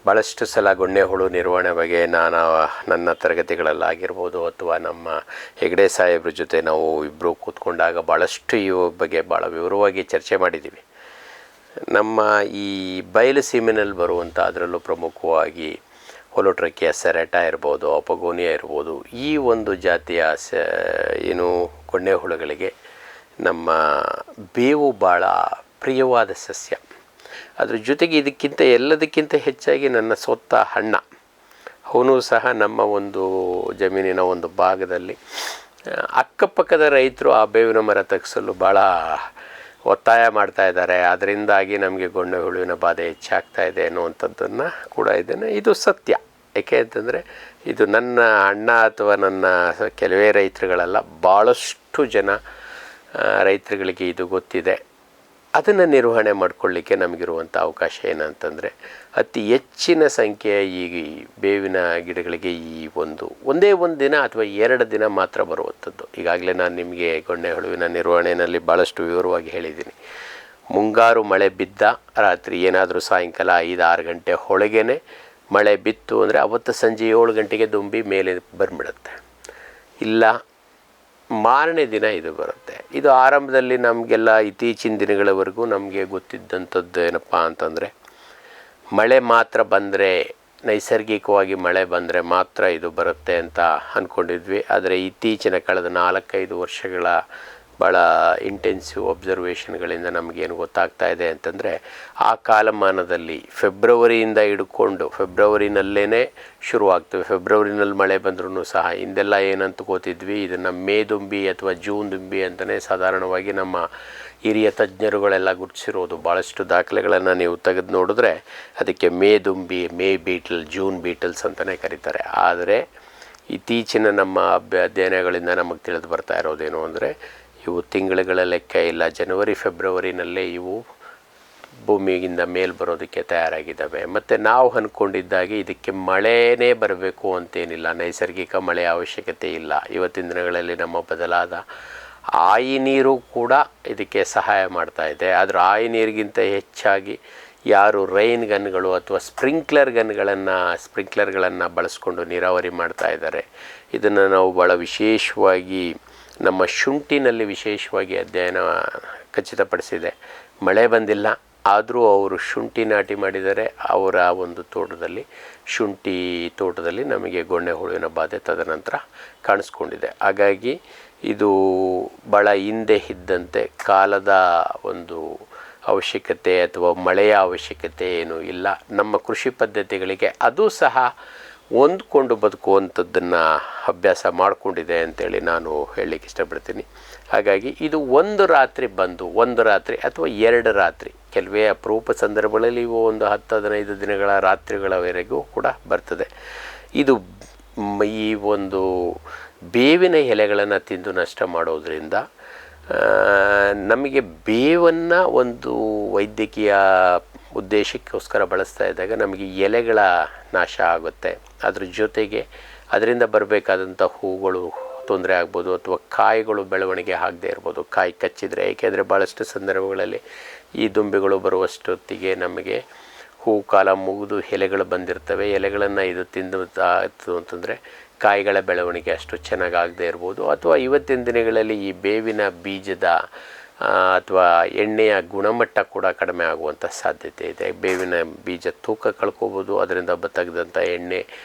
ಭಾಳಷ್ಟು ಸಲ ಗೊಣ್ಣೆ ಹುಳು ನಿರ್ವಹಣೆ ಬಗ್ಗೆ ನನ್ನ ತರಗತಿಗಳಲ್ಲಾಗಿರ್ಬೋದು ಅಥವಾ ನಮ್ಮ ಹೆಗಡೆ ಸಾಹೇಬ್ರ ಜೊತೆ ನಾವು ಇಬ್ಬರು ಕೂತ್ಕೊಂಡಾಗ ಭಾಳಷ್ಟು ಈ ಬಗ್ಗೆ ಭಾಳ ವಿವರವಾಗಿ ಚರ್ಚೆ ಮಾಡಿದ್ದೀವಿ. ನಮ್ಮ ಈ ಬಯಲು ಸೀಮೆನಲ್ಲಿ ಬರುವಂಥ, ಅದರಲ್ಲೂ ಪ್ರಮುಖವಾಗಿ ಹೊಲೋಟ್ರಕ್ಕಿಯ ಸೆರೆಟ ಇರ್ಬೋದು, ಅಪಗೋನಿಯಾ ಇರ್ಬೋದು, ಈ ಒಂದು ಜಾತಿಯ ಏನು ಗೊಣ್ಣೆ ಹುಳುಗಳಿಗೆ ನಮ್ಮ ಬೇವು ಭಾಳ ಪ್ರಿಯವಾದ ಸಸ್ಯ. ಅದ್ರ ಜೊತೆಗೆ ಇದಕ್ಕಿಂತ ಎಲ್ಲದಕ್ಕಿಂತ ಹೆಚ್ಚಾಗಿ ನನ್ನ ಸ್ವಂತ ಅಣ್ಣ, ಅವನು ಸಹ ನಮ್ಮ ಒಂದು ಜಮೀನಿನ ಒಂದು ಭಾಗದಲ್ಲಿ ಅಕ್ಕಪಕ್ಕದ ರೈತರು ಆ ಬೇವಿನ ಮರ ತೆಗೆಸಲು ಭಾಳ ಒತ್ತಾಯ ಮಾಡ್ತಾ ಇದ್ದಾರೆ. ಅದರಿಂದಾಗಿ ನಮಗೆ ಗೊಂಡೆ ಹುಳುವಿನ ಬಾಧೆ ಹೆಚ್ಚಾಗ್ತಾ ಇದೆ ಅನ್ನುವಂಥದ್ದನ್ನು ಕೂಡ ಇದನ್ನು ಇದು ಸತ್ಯ. ಏಕೆ ಅಂತಂದರೆ ಇದು ನನ್ನ ಅಣ್ಣ ಅಥವಾ ನನ್ನ ಕೆಲವೇ ರೈತರುಗಳಲ್ಲ, ಭಾಳಷ್ಟು ಜನ ರೈತರುಗಳಿಗೆ ಇದು ಗೊತ್ತಿದೆ. ಅದನ್ನು ನಿರ್ವಹಣೆ ಮಾಡಿಕೊಳ್ಳಿಕ್ಕೆ ನಮಗಿರುವಂಥ ಅವಕಾಶ ಏನಂತಂದರೆ ಅತಿ ಹೆಚ್ಚಿನ ಸಂಖ್ಯೆಯ ಈ ಬೇವಿನ ಗಿಡಗಳಿಗೆ ಒಂದೇ ಒಂದು ದಿನ ಅಥವಾ 2 ದಿನ ಮಾತ್ರ ಬರುವಂಥದ್ದು. ಈಗಾಗಲೇ ನಾನು ನಿಮಗೆ ಗೊಂಡೆ ಹುಳುವಿನ ನಿರ್ವಹಣೆಯಲ್ಲಿ ಭಾಳಷ್ಟು ವಿವರವಾಗಿ ಹೇಳಿದ್ದೀನಿ. ಮುಂಗಾರು ಮಳೆ ಬಿದ್ದ ರಾತ್ರಿ ಏನಾದರೂ ಸಾಯಂಕಾಲ 5-6 ಗಂಟೆ ಒಳಗೇ ಮಳೆ ಬಿತ್ತು ಅಂದರೆ ಅವತ್ತು ಸಂಜೆ 7 ಗಂಟೆಗೆ ದುಂಬಿ ಮೇಲೆ ಬಂದ್ಬಿಡುತ್ತೆ. ಇಲ್ಲ ಮಾರನೇ ದಿನ ಇದು ಬರುತ್ತೆ. ಇದು ಆರಂಭದಲ್ಲಿ ನಮಗೆಲ್ಲ ಇತ್ತೀಚಿನ ದಿನಗಳವರೆಗೂ ನಮಗೆ ಗೊತ್ತಿದ್ದಂಥದ್ದು ಏನಪ್ಪ ಅಂತಂದರೆ ಮಳೆ ಮಾತ್ರ ಬಂದರೆ, ನೈಸರ್ಗಿಕವಾಗಿ ಮಳೆ ಬಂದರೆ ಮಾತ್ರ ಇದು ಬರುತ್ತೆ ಅಂತ ಅಂದ್ಕೊಂಡಿದ್ವಿ. ಆದರೆ ಇತ್ತೀಚಿನ ಕಳೆದ 4-5 ವರ್ಷಗಳ ಭಾಳ ಇಂಟೆನ್ಸಿವ್ ಅಬ್ಸರ್ವೇಷನ್ಗಳಿಂದ ನಮಗೇನು ಗೊತ್ತಾಗ್ತಾ ಇದೆ ಅಂತಂದರೆ ಆ ಕಾಲಮಾನದಲ್ಲಿ ಫೆಬ್ರವರಿಯಿಂದ ಹಿಡ್ಕೊಂಡು ಫೆಬ್ರವರಿನಲ್ಲೇ ಶುರುವಾಗ್ತವೆ. ಫೆಬ್ರವರಿನಲ್ಲಿ ಮಳೆ ಬಂದ್ರೂ ಸಹ ಹಿಂದೆಲ್ಲ ಏನಂತ ಗೊತ್ತಿದ್ವಿ, ಇದನ್ನು ಮೇ ದುಂಬಿ ಅಥವಾ ಜೂನ್ ದುಂಬಿ ಅಂತಲೇ ಸಾಧಾರಣವಾಗಿ ನಮ್ಮ ಹಿರಿಯ ತಜ್ಞರುಗಳೆಲ್ಲ ಗುರುತಿಸಿರೋದು. ಭಾಳಷ್ಟು ದಾಖಲೆಗಳನ್ನು ನೀವು ತೆಗೆದು ನೋಡಿದ್ರೆ ಅದಕ್ಕೆ ಮೇ ದುಂಬಿ, ಮೇ ಬೀಟಲ್, ಜೂನ್ ಬೀಟಲ್ಸ್ ಅಂತಲೇ ಕರೀತಾರೆ. ಆದರೆ ಇತ್ತೀಚಿನ ನಮ್ಮ ಅಧ್ಯಯನಗಳಿಂದ ನಮಗೆ ತಿಳಿದು ಬರ್ತಾ ಇರೋದೇನು ಅಂದರೆ ಇವು ತಿಂಗಳುಗಳ ಲೆಕ್ಕ ಇಲ್ಲ, ಜನವರಿ ಫೆಬ್ರವರಿನಲ್ಲೇ ಇವು ಭೂಮಿಗಿಂದ ಮೇಲೆ ಬರೋದಕ್ಕೆ ತಯಾರಾಗಿದ್ದಾವೆ. ಮತ್ತು ನಾವು ಅಂದ್ಕೊಂಡಿದ್ದಾಗೆ ಇದಕ್ಕೆ ಮಳೆನೇ ಬರಬೇಕು ಅಂತೇನಿಲ್ಲ, ನೈಸರ್ಗಿಕ ಮಳೆಯ ಅವಶ್ಯಕತೆ ಇಲ್ಲ. ಇವತ್ತಿನ ದಿನಗಳಲ್ಲಿ ನಮ್ಮ ಬದಲಾದ ಆಯಿ ನೀರು ಕೂಡ ಇದಕ್ಕೆ ಸಹಾಯ ಮಾಡ್ತಾ ಇದೆ. ಆದರೆ ಆಯಿ ನೀರಿಗಿಂತ ಹೆಚ್ಚಾಗಿ ಯಾರು ರೈನ್ ಗನ್ಗಳು ಅಥವಾ ಸ್ಪ್ರಿಂಕ್ಲರ್ಗಳನ್ನು ಬಳಸ್ಕೊಂಡು ನೀರಾವರಿ ಮಾಡ್ತಾ ಇದ್ದಾರೆ, ಇದನ್ನು ನಾವು ಭಾಳ ವಿಶೇಷವಾಗಿ ನಮ್ಮ ಶುಂಠಿನಲ್ಲಿ ವಿಶೇಷವಾಗಿ ಅಧ್ಯಯನ ಖಚಿತಪಡಿಸಿದೆ. ಮಳೆ ಬಂದಿಲ್ಲ ಆದರೂ ಅವರು ಶುಂಠಿ ನಾಟಿ ಮಾಡಿದರೆ ಅವರ ಒಂದು ಶುಂಠಿ ತೋಟದಲ್ಲಿ ನಮಗೆ ಗೊಂಡೆ ಹುಳುವಿನ ಬಾಧೆ ತದನಂತರ ಕಾಣಿಸ್ಕೊಂಡಿದೆ. ಹಾಗಾಗಿ ಇದು ಭಾಳ ಹಿಂದೆ ಇದ್ದಂತೆ ಕಾಲದ ಒಂದು ಅವಶ್ಯಕತೆ ಅಥವಾ ಮಳೆಯ ಅವಶ್ಯಕತೆ ಏನೂ ಇಲ್ಲ. ನಮ್ಮ ಕೃಷಿ ಪದ್ಧತಿಗಳಿಗೆ ಅದು ಸಹ ಹೊಂದ್ಕೊಂಡು ಬದುಕುವಂಥದ್ದನ್ನು ಅಭ್ಯಾಸ ಮಾಡಿಕೊಂಡಿದೆ ಅಂತೇಳಿ ನಾನು ಹೇಳಲಿಕ್ಕೆ ಇಷ್ಟಪಡ್ತೀನಿ. ಹಾಗಾಗಿ ಇದು ಒಂದು ರಾತ್ರಿ ಅಥವಾ 2 ರಾತ್ರಿ, ಕೆಲವೇ ಅಪರೂಪ ಸಂದರ್ಭಗಳಲ್ಲಿ ಇವು ಒಂದು 10-15 ದಿನಗಳ ರಾತ್ರಿಗಳವರೆಗೂ ಕೂಡ ಬರ್ತದೆ. ಇದು ಈ ಒಂದು ಬೇವಿನ ಎಲೆಗಳನ್ನು ತಿಂದು ನಷ್ಟ ಮಾಡೋದರಿಂದ ನಮಗೆ ಬೇವನ್ನು ಒಂದು ವೈದ್ಯಕೀಯ ಉದ್ದೇಶಕ್ಕೋಸ್ಕರ ಬಳಸ್ತಾ ಇದ್ದಾಗ ನಮಗೆ ಎಲೆಗಳ ನಾಶ ಆಗುತ್ತೆ. ಅದ್ರ ಜೊತೆಗೆ ಅದರಿಂದ ಬರಬೇಕಾದಂಥ ಹೂಗಳು ತೊಂದರೆ ಆಗ್ಬೋದು ಅಥವಾ ಕಾಯಿಗಳು ಬೆಳವಣಿಗೆ ಆಗದೆ ಇರ್ಬೋದು, ಕಾಯಿ ಕಚ್ಚಿದರೆ. ಏಕೆಂದರೆ ಭಾಳಷ್ಟು ಸಂದರ್ಭಗಳಲ್ಲಿ ಈ ದುಂಬಿಗಳು ಬರುವಷ್ಟೊತ್ತಿಗೆ ನಮಗೆ ಹೂ ಕಾಲ ಮುಗಿದು ಎಲೆಗಳು ಬಂದಿರ್ತವೆ. ಎಲೆಗಳನ್ನು ಇದು ತಿಂದು ಅಂತಂದರೆ ಕಾಯಿಗಳ ಬೆಳವಣಿಗೆ ಅಷ್ಟು ಚೆನ್ನಾಗಾಗದೇ ಇರ್ಬೋದು. ಅಥವಾ ಇವತ್ತಿನ ದಿನಗಳಲ್ಲಿ ಈ ಬೇವಿನ ಬೀಜದ ಅಥವಾ ಎಣ್ಣೆಯ ಗುಣಮಟ್ಟ ಕೂಡ ಕಡಿಮೆ ಆಗುವಂಥ ಸಾಧ್ಯತೆ ಇದೆ. ಬೇವಿನ ಬೀಜ ತೂಕ ಕಳ್ಕೊಬೋದು, ಅದರಿಂದ ತೆಗೆದಂಥ ಎಣ್ಣೆ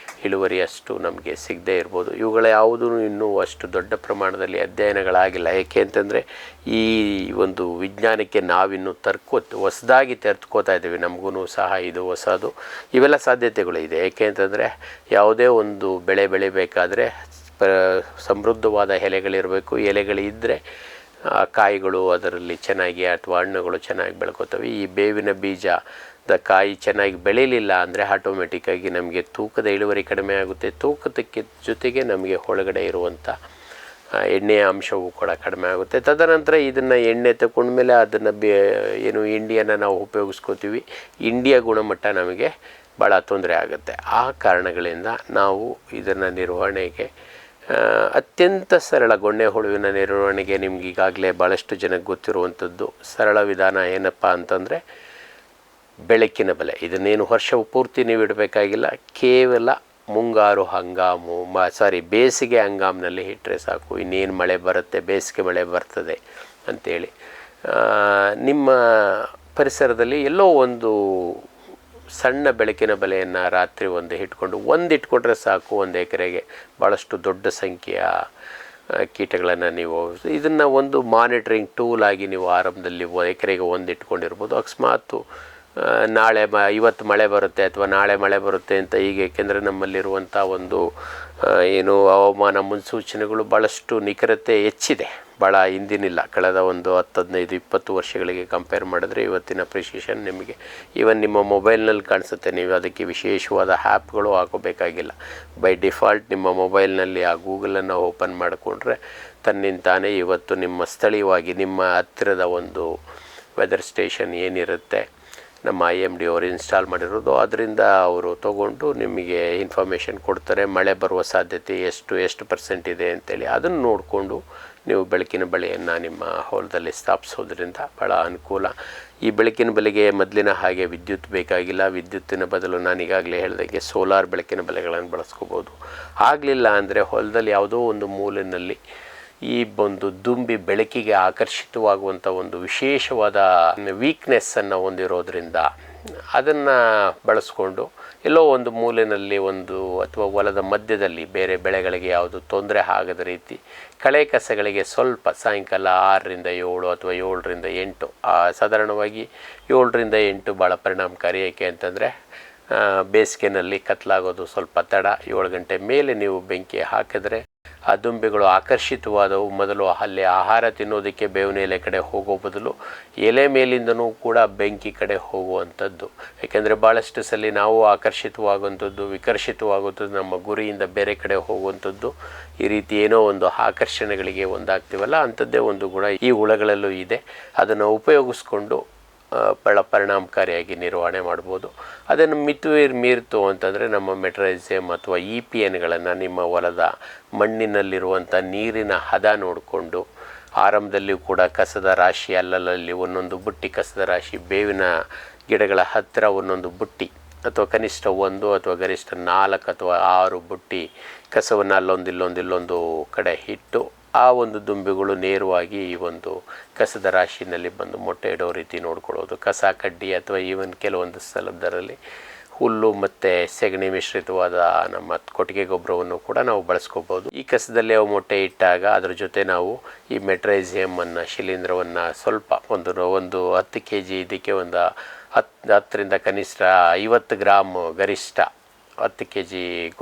ಇಳುವರಿ ಅಷ್ಟು ನಮಗೆ ಸಿಗದೇ ಇರ್ಬೋದು. ಇವುಗಳ ಯಾವುದೂ ಇನ್ನೂ ಅಷ್ಟು ದೊಡ್ಡ ಪ್ರಮಾಣದಲ್ಲಿ ಅಧ್ಯಯನಗಳಾಗಿಲ್ಲ. ಏಕೆ ಅಂತಂದರೆ ಈ ಒಂದು ವಿಜ್ಞಾನಕ್ಕೆ ನಾವಿನ್ನೂ ಹೊಸದಾಗಿ ತೆರೆದುಕೋತಾ ಇದ್ದೀವಿ. ನಮಗೂ ಸಹ ಇದು ಹೊಸದು. ಇವೆಲ್ಲ ಸಾಧ್ಯತೆಗಳು ಇದೆ. ಏಕೆ ಅಂತಂದರೆ ಯಾವುದೇ ಒಂದು ಬೆಳೆ ಬೆಳಿಬೇಕಾದ್ರೆ ಸಮೃದ್ಧವಾದ ಎಲೆಗಳಿರಬೇಕು. ಎಲೆಗಳಿದ್ದರೆ ಕಾಯಿಗಳು ಅದರಲ್ಲಿ ಚೆನ್ನಾಗಿ ಅಥವಾ ಹಣ್ಣುಗಳು ಚೆನ್ನಾಗಿ ಬೆಳ್ಕೋತವೆ. ಈ ಬೇವಿನ ಬೀಜದ ಕಾಯಿ ಚೆನ್ನಾಗಿ ಬೆಳೀಲಿಲ್ಲ ಅಂದರೆ ಆಟೋಮೆಟಿಕ್ಕಾಗಿ ನಮಗೆ ತೂಕದ ಇಳುವರಿ ಕಡಿಮೆ ಆಗುತ್ತೆ. ತೂಕದಕ್ಕೆ ಜೊತೆಗೆ ನಮಗೆ ಒಳಗಡೆ ಇರುವಂಥ ಎಣ್ಣೆಯ ಅಂಶವೂ ಕೂಡ ಕಡಿಮೆ ಆಗುತ್ತೆ. ತದನಂತರ ಇದನ್ನು ಎಣ್ಣೆ ತಗೊಂಡ್ಮೇಲೆ ಅದನ್ನು ಏನು ಹಿಂಡಿಯನ್ನು ನಾವು ಉಪಯೋಗಿಸ್ಕೋತೀವಿ, ಹಿಂಡಿಯ ಗುಣಮಟ್ಟ ನಮಗೆ ಭಾಳ ತೊಂದರೆ ಆಗುತ್ತೆ. ಆ ಕಾರಣಗಳಿಂದ ನಾವು ಇದನ್ನು ನಿರ್ವಹಣೆಗೆ ಅತ್ಯಂತ ಸರಳ ಗೊಂಡೆ ಹುಳುವಿನ ನಿರ್ವಹಣೆಗೆ ನಿಮ್ಗೆ ಈಗಾಗಲೇ ಭಾಳಷ್ಟು ಜನಕ್ಕೆ ಗೊತ್ತಿರುವಂಥದ್ದು ಸರಳ ವಿಧಾನ ಏನಪ್ಪ ಅಂತಂದರೆ ಬೆಳಕಿನ ಬಲೆ. ಇದನ್ನೇನು ವರ್ಷವು ಪೂರ್ತಿ ನೀವು ಇಡಬೇಕಾಗಿಲ್ಲ, ಕೇವಲ ಮುಂಗಾರು ಹಂಗಾಮು ಬೇಸಿಗೆ ಹಂಗಾಮಿನಲ್ಲಿ ಇಟ್ಟರೆ ಸಾಕು. ಇನ್ನೇನು ಮಳೆ ಬರುತ್ತೆ, ಬೇಸಿಗೆ ಮಳೆ ಬರ್ತದೆ ಅಂಥೇಳಿ ನಿಮ್ಮ ಪರಿಸರದಲ್ಲಿ ಎಲ್ಲೋ ಒಂದು ಸಣ್ಣ ಬೆಳಕಿನ ಬಲೆಯನ್ನು ರಾತ್ರಿ ಇಟ್ಕೊಂಡ್ರೆ ಸಾಕು. 1 ಎಕರೆಗೆ ಭಾಳಷ್ಟು ದೊಡ್ಡ ಸಂಖ್ಯೆಯ ಕೀಟಗಳನ್ನು ನೀವು ಇದನ್ನು ಒಂದು ಮಾನಿಟರಿಂಗ್ ಟೂಲ್ ಆಗಿ ನೀವು ಆರಂಭದಲ್ಲಿ ಎಕರೆಗೆ 1 ಇಟ್ಕೊಂಡಿರ್ಬೋದು. ಅಕಸ್ಮಾತ್ ನಾಳೆ ಇವತ್ತು ಮಳೆ ಬರುತ್ತೆ ಅಥವಾ ನಾಳೆ ಮಳೆ ಬರುತ್ತೆ ಅಂತ ಈಗ, ಏಕೆಂದರೆ ನಮ್ಮಲ್ಲಿರುವಂಥ ಒಂದು ಏನು ಹವಾಮಾನ ಮುನ್ಸೂಚನೆಗಳು ಭಾಳಷ್ಟು ನಿಖರತೆ ಹೆಚ್ಚಿದೆ, ಭಾಳ ಹಿಂದಿನಿಲ್ಲ. ಕಳೆದ ಒಂದು 10, 15, 20 ವರ್ಷಗಳಿಗೆ ಕಂಪೇರ್ ಮಾಡಿದ್ರೆ ಇವತ್ತಿನ ಪ್ರಿಸಿಷನ್ ನಿಮಗೆ ಈವನ್ ನಿಮ್ಮ ಮೊಬೈಲ್ನಲ್ಲಿ ಕಾಣಿಸುತ್ತೆ. ನೀವು ಅದಕ್ಕೆ ವಿಶೇಷವಾದ ಆ್ಯಪ್ಗಳು ಹಾಕೋಬೇಕಾಗಿಲ್ಲ. ಬೈ ಡಿಫಾಲ್ಟ್ ನಿಮ್ಮ ಮೊಬೈಲ್ನಲ್ಲಿ ಆ ಗೂಗಲನ್ನು ಓಪನ್ ಮಾಡಿಕೊಂಡ್ರೆ ತನ್ನಿಂತಾನೇ ಇವತ್ತು ನಿಮ್ಮ ಸ್ಥಳೀಯವಾಗಿ ನಿಮ್ಮ ಹತ್ತಿರದ ಒಂದು ವೆದರ್ ಸ್ಟೇಷನ್ ಏನಿರುತ್ತೆ ನಮ್ಮ IMD ಅವರು ಇನ್ಸ್ಟಾಲ್ ಮಾಡಿರೋದು, ಅದರಿಂದ ಅವರು ತೊಗೊಂಡು ನಿಮಗೆ ಇನ್ಫಾರ್ಮೇಷನ್ ಕೊಡ್ತಾರೆ. ಮಳೆ ಬರುವ ಸಾಧ್ಯತೆ ಎಷ್ಟು % ಇದೆ ಅಂತೇಳಿ ಅದನ್ನು ನೋಡಿಕೊಂಡು ನೀವು ಬೆಳಕಿನ ಬಲೆಯನ್ನು ನಿಮ್ಮ ಹೊಲದಲ್ಲಿ ಸ್ಥಾಪಿಸೋದ್ರಿಂದ ಭಾಳ ಅನುಕೂಲ. ಈ ಬೆಳಕಿನ ಬಲೆಗೆ ಮೊದಲಿನ ಹಾಗೆ ವಿದ್ಯುತ್ ಬೇಕಾಗಿಲ್ಲ. ವಿದ್ಯುತ್ತಿನ ಬದಲು ನಾನೀಗಾಗಲೇ ಹೇಳಿದಾಗೆ ಸೋಲಾರ್ ಬೆಳಕಿನ ಬಲೆಗಳನ್ನು ಬಳಸ್ಕೋಬೋದು. ಆಗಲಿಲ್ಲ ಅಂದರೆ ಹೊಲದಲ್ಲಿ ಯಾವುದೋ ಒಂದು ಮೂಲೆಯಲ್ಲಿ ಈ ಒಂದು ದುಂಬಿ ಬೆಳಕಿಗೆ ಆಕರ್ಷಿತವಾಗುವಂಥ ಒಂದು ವಿಶೇಷವಾದ ವೀಕ್ನೆಸ್ಸನ್ನು ಹೊಂದಿರೋದ್ರಿಂದ ಅದನ್ನು ಬಳಸ್ಕೊಂಡು ಎಲ್ಲೋ ಒಂದು ಮೂಲೆಯಲ್ಲಿ ಒಂದು ಅಥವಾ ಹೊಲದ ಮಧ್ಯದಲ್ಲಿ ಬೇರೆ ಬೆಳೆಗಳಿಗೆ ಯಾವುದು ತೊಂದರೆ ಆಗದ ರೀತಿ ಕಳೆ ಕಸಗಳಿಗೆ ಸ್ವಲ್ಪ ಸಾಯಂಕಾಲ 6ರಿಂದ 7 ಅಥವಾ 7ರಿಂದ 8, ಸಾಧಾರಣವಾಗಿ 7ರಿಂದ 8 ಭಾಳ ಪರಿಣಾಮಕಾರಿ. ಏಕೆ ಅಂತಂದರೆ ಬೇಸಿಗೆನಲ್ಲಿ ಕತ್ತಲಾಗೋದು ಸ್ವಲ್ಪ ತಡ. 7 ಗಂಟೆ ಮೇಲೆ ನೀವು ಬೆಂಕಿ ಹಾಕಿದ್ರೆ ಆ ದುಂಬಿಗಳು ಆಕರ್ಷಿತವಾದವು. ಮೊದಲು ಅಲ್ಲಿ ಆಹಾರ ತಿನ್ನೋದಕ್ಕೆ ಬೇವಿನ ಎಲೆ ಕಡೆ ಹೋಗೋ ಬದಲು ಎಲೆ ಮೇಲಿಂದನೂ ಕೂಡ ಬೆಂಕಿ ಕಡೆ ಹೋಗುವಂಥದ್ದು. ಯಾಕೆಂದರೆ ಭಾಳಷ್ಟು ಸಲ ನಾವು ಆಕರ್ಷಿತವಾಗುವಂಥದ್ದು, ವಿಕರ್ಷಿತವಾಗುವಂಥದ್ದು, ನಮ್ಮ ಗುರಿಯಿಂದ ಬೇರೆ ಕಡೆ ಹೋಗುವಂಥದ್ದು, ಈ ರೀತಿ ಏನೋ ಒಂದು ಆಕರ್ಷಣೆಗಳಿಗೆ ಒಂದಾಗ್ತೀವಲ್ಲ, ಅಂಥದ್ದೇ ಒಂದು ಗುಣ ಈ ಹುಳಗಳಲ್ಲೂ ಇದೆ. ಅದನ್ನು ಉಪಯೋಗಿಸ್ಕೊಂಡು ಭಾಳ ಪರಿಣಾಮಕಾರಿಯಾಗಿ ನಿರ್ವಹಣೆ ಮಾಡ್ಬೋದು. ಅದನ್ನು ಮೀರ್ತು ಅಂತಂದರೆ ನಮ್ಮ ಮೆಟ್ರೈಸಿಯಮ್ ಅಥವಾ EPNಗಳನ್ನು ನಿಮ್ಮ ಹೊಲದ ಮಣ್ಣಿನಲ್ಲಿರುವಂಥ ನೀರಿನ ಹದ ನೋಡಿಕೊಂಡು, ಆರಂಭದಲ್ಲಿಯೂ ಕೂಡ ಕಸದ ರಾಶಿ ಅಲ್ಲಲ್ಲಿ ಒಂದೊಂದು ಬುಟ್ಟಿ ಕಸದ ರಾಶಿ, ಬೇವಿನ ಗಿಡಗಳ ಹತ್ತಿರ ಒಂದೊಂದು ಬುಟ್ಟಿ ಅಥವಾ ಕನಿಷ್ಠ 1 ಅಥವಾ ಗರಿಷ್ಠ 4 ಅಥವಾ 6 ಬುಟ್ಟಿ ಕಸವನ್ನು ಇಲ್ಲೊಂದು ಕಡೆ ಇಟ್ಟು ಆ ಒಂದು ದುಂಬಿಗಳು ನೇರವಾಗಿ ಈ ಒಂದು ಕಸದ ರಾಶಿನಲ್ಲಿ ಬಂದು ಮೊಟ್ಟೆ ಇಡೋ ರೀತಿ ನೋಡ್ಕೊಳ್ಳೋದು. ಕಸ ಕಡ್ಡಿ ಅಥವಾ ಈವನ್ ಕೆಲವೊಂದು ಸ್ಥಳದಲ್ಲಿ ಹುಲ್ಲು ಮತ್ತು ಸೆಗಣಿ ಮಿಶ್ರಿತವಾದ ನಮ್ಮ ಕೊಟ್ಟಿಗೆ ಗೊಬ್ಬರವನ್ನು ಕೂಡ ನಾವು ಬಳಸ್ಕೋಬೋದು. ಈ ಕಸದಲ್ಲಿ ಅವು ಮೊಟ್ಟೆ ಇಟ್ಟಾಗ ಅದ್ರ ಜೊತೆ ನಾವು ಈ ಮೆಟ್ರೈಸಿಯಮನ್ನು ಶಿಲೀಂಧ್ರವನ್ನು ಸ್ವಲ್ಪ ಒಂದು 10 kg ಇದಕ್ಕೆ ಒಂದು 10ರಿಂದ ಕನಿಷ್ಠ 50 ಗ್ರಾಮ್ ಗರಿಷ್ಠ 10 kg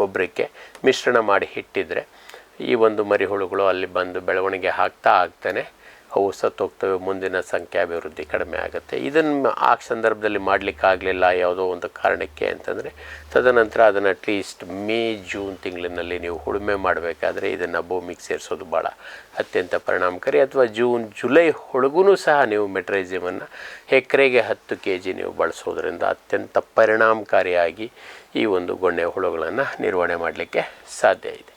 ಗೊಬ್ಬರಕ್ಕೆ ಮಿಶ್ರಣ ಮಾಡಿ ಇಟ್ಟಿದ್ರೆ ಈ ಒಂದು ಮರಿಹುಳುಗಳು ಅಲ್ಲಿ ಬಂದು ಬೆಳವಣಿಗೆ ಆಗ್ತಾನೆ ಅವು ಸತ್ತೋಗ್ತವೆ. ಮುಂದಿನ ಸಂಖ್ಯಾಭಿವೃದ್ಧಿ ಕಡಿಮೆ ಆಗುತ್ತೆ. ಇದನ್ನು ಆ ಸಂದರ್ಭದಲ್ಲಿ ಮಾಡಲಿಕ್ಕಾಗಲಿಲ್ಲ ಯಾವುದೋ ಒಂದು ಕಾರಣಕ್ಕೆ ಅಂತಂದರೆ ತದನಂತರ ಅದನ್ನು ಅಟ್ಲೀಸ್ಟ್ ಮೇ ಜೂನ್ ತಿಂಗಳಿನಲ್ಲಿ ನೀವು ಉಳುಮೆ ಮಾಡಬೇಕಾದ್ರೆ ಇದನ್ನು ಭೂಮಿಗೆ ಸೇರಿಸೋದು ಭಾಳ ಅತ್ಯಂತ ಪರಿಣಾಮಕಾರಿ. ಅಥವಾ ಜೂನ್ ಜುಲೈ ಒಳಗೂ ಸಹ ನೀವು ಮೆಟ್ರೈಸಿಯಮನ್ನು ಎಕರೆಗೆ 10 kg ನೀವು ಬಳಸೋದ್ರಿಂದ ಅತ್ಯಂತ ಪರಿಣಾಮಕಾರಿಯಾಗಿ ಈ ಒಂದು ಗೊಣ್ಣೆ ಹುಳುಗಳನ್ನು ನಿರ್ವಹಣೆ ಮಾಡಲಿಕ್ಕೆ ಸಾಧ್ಯ ಇದೆ.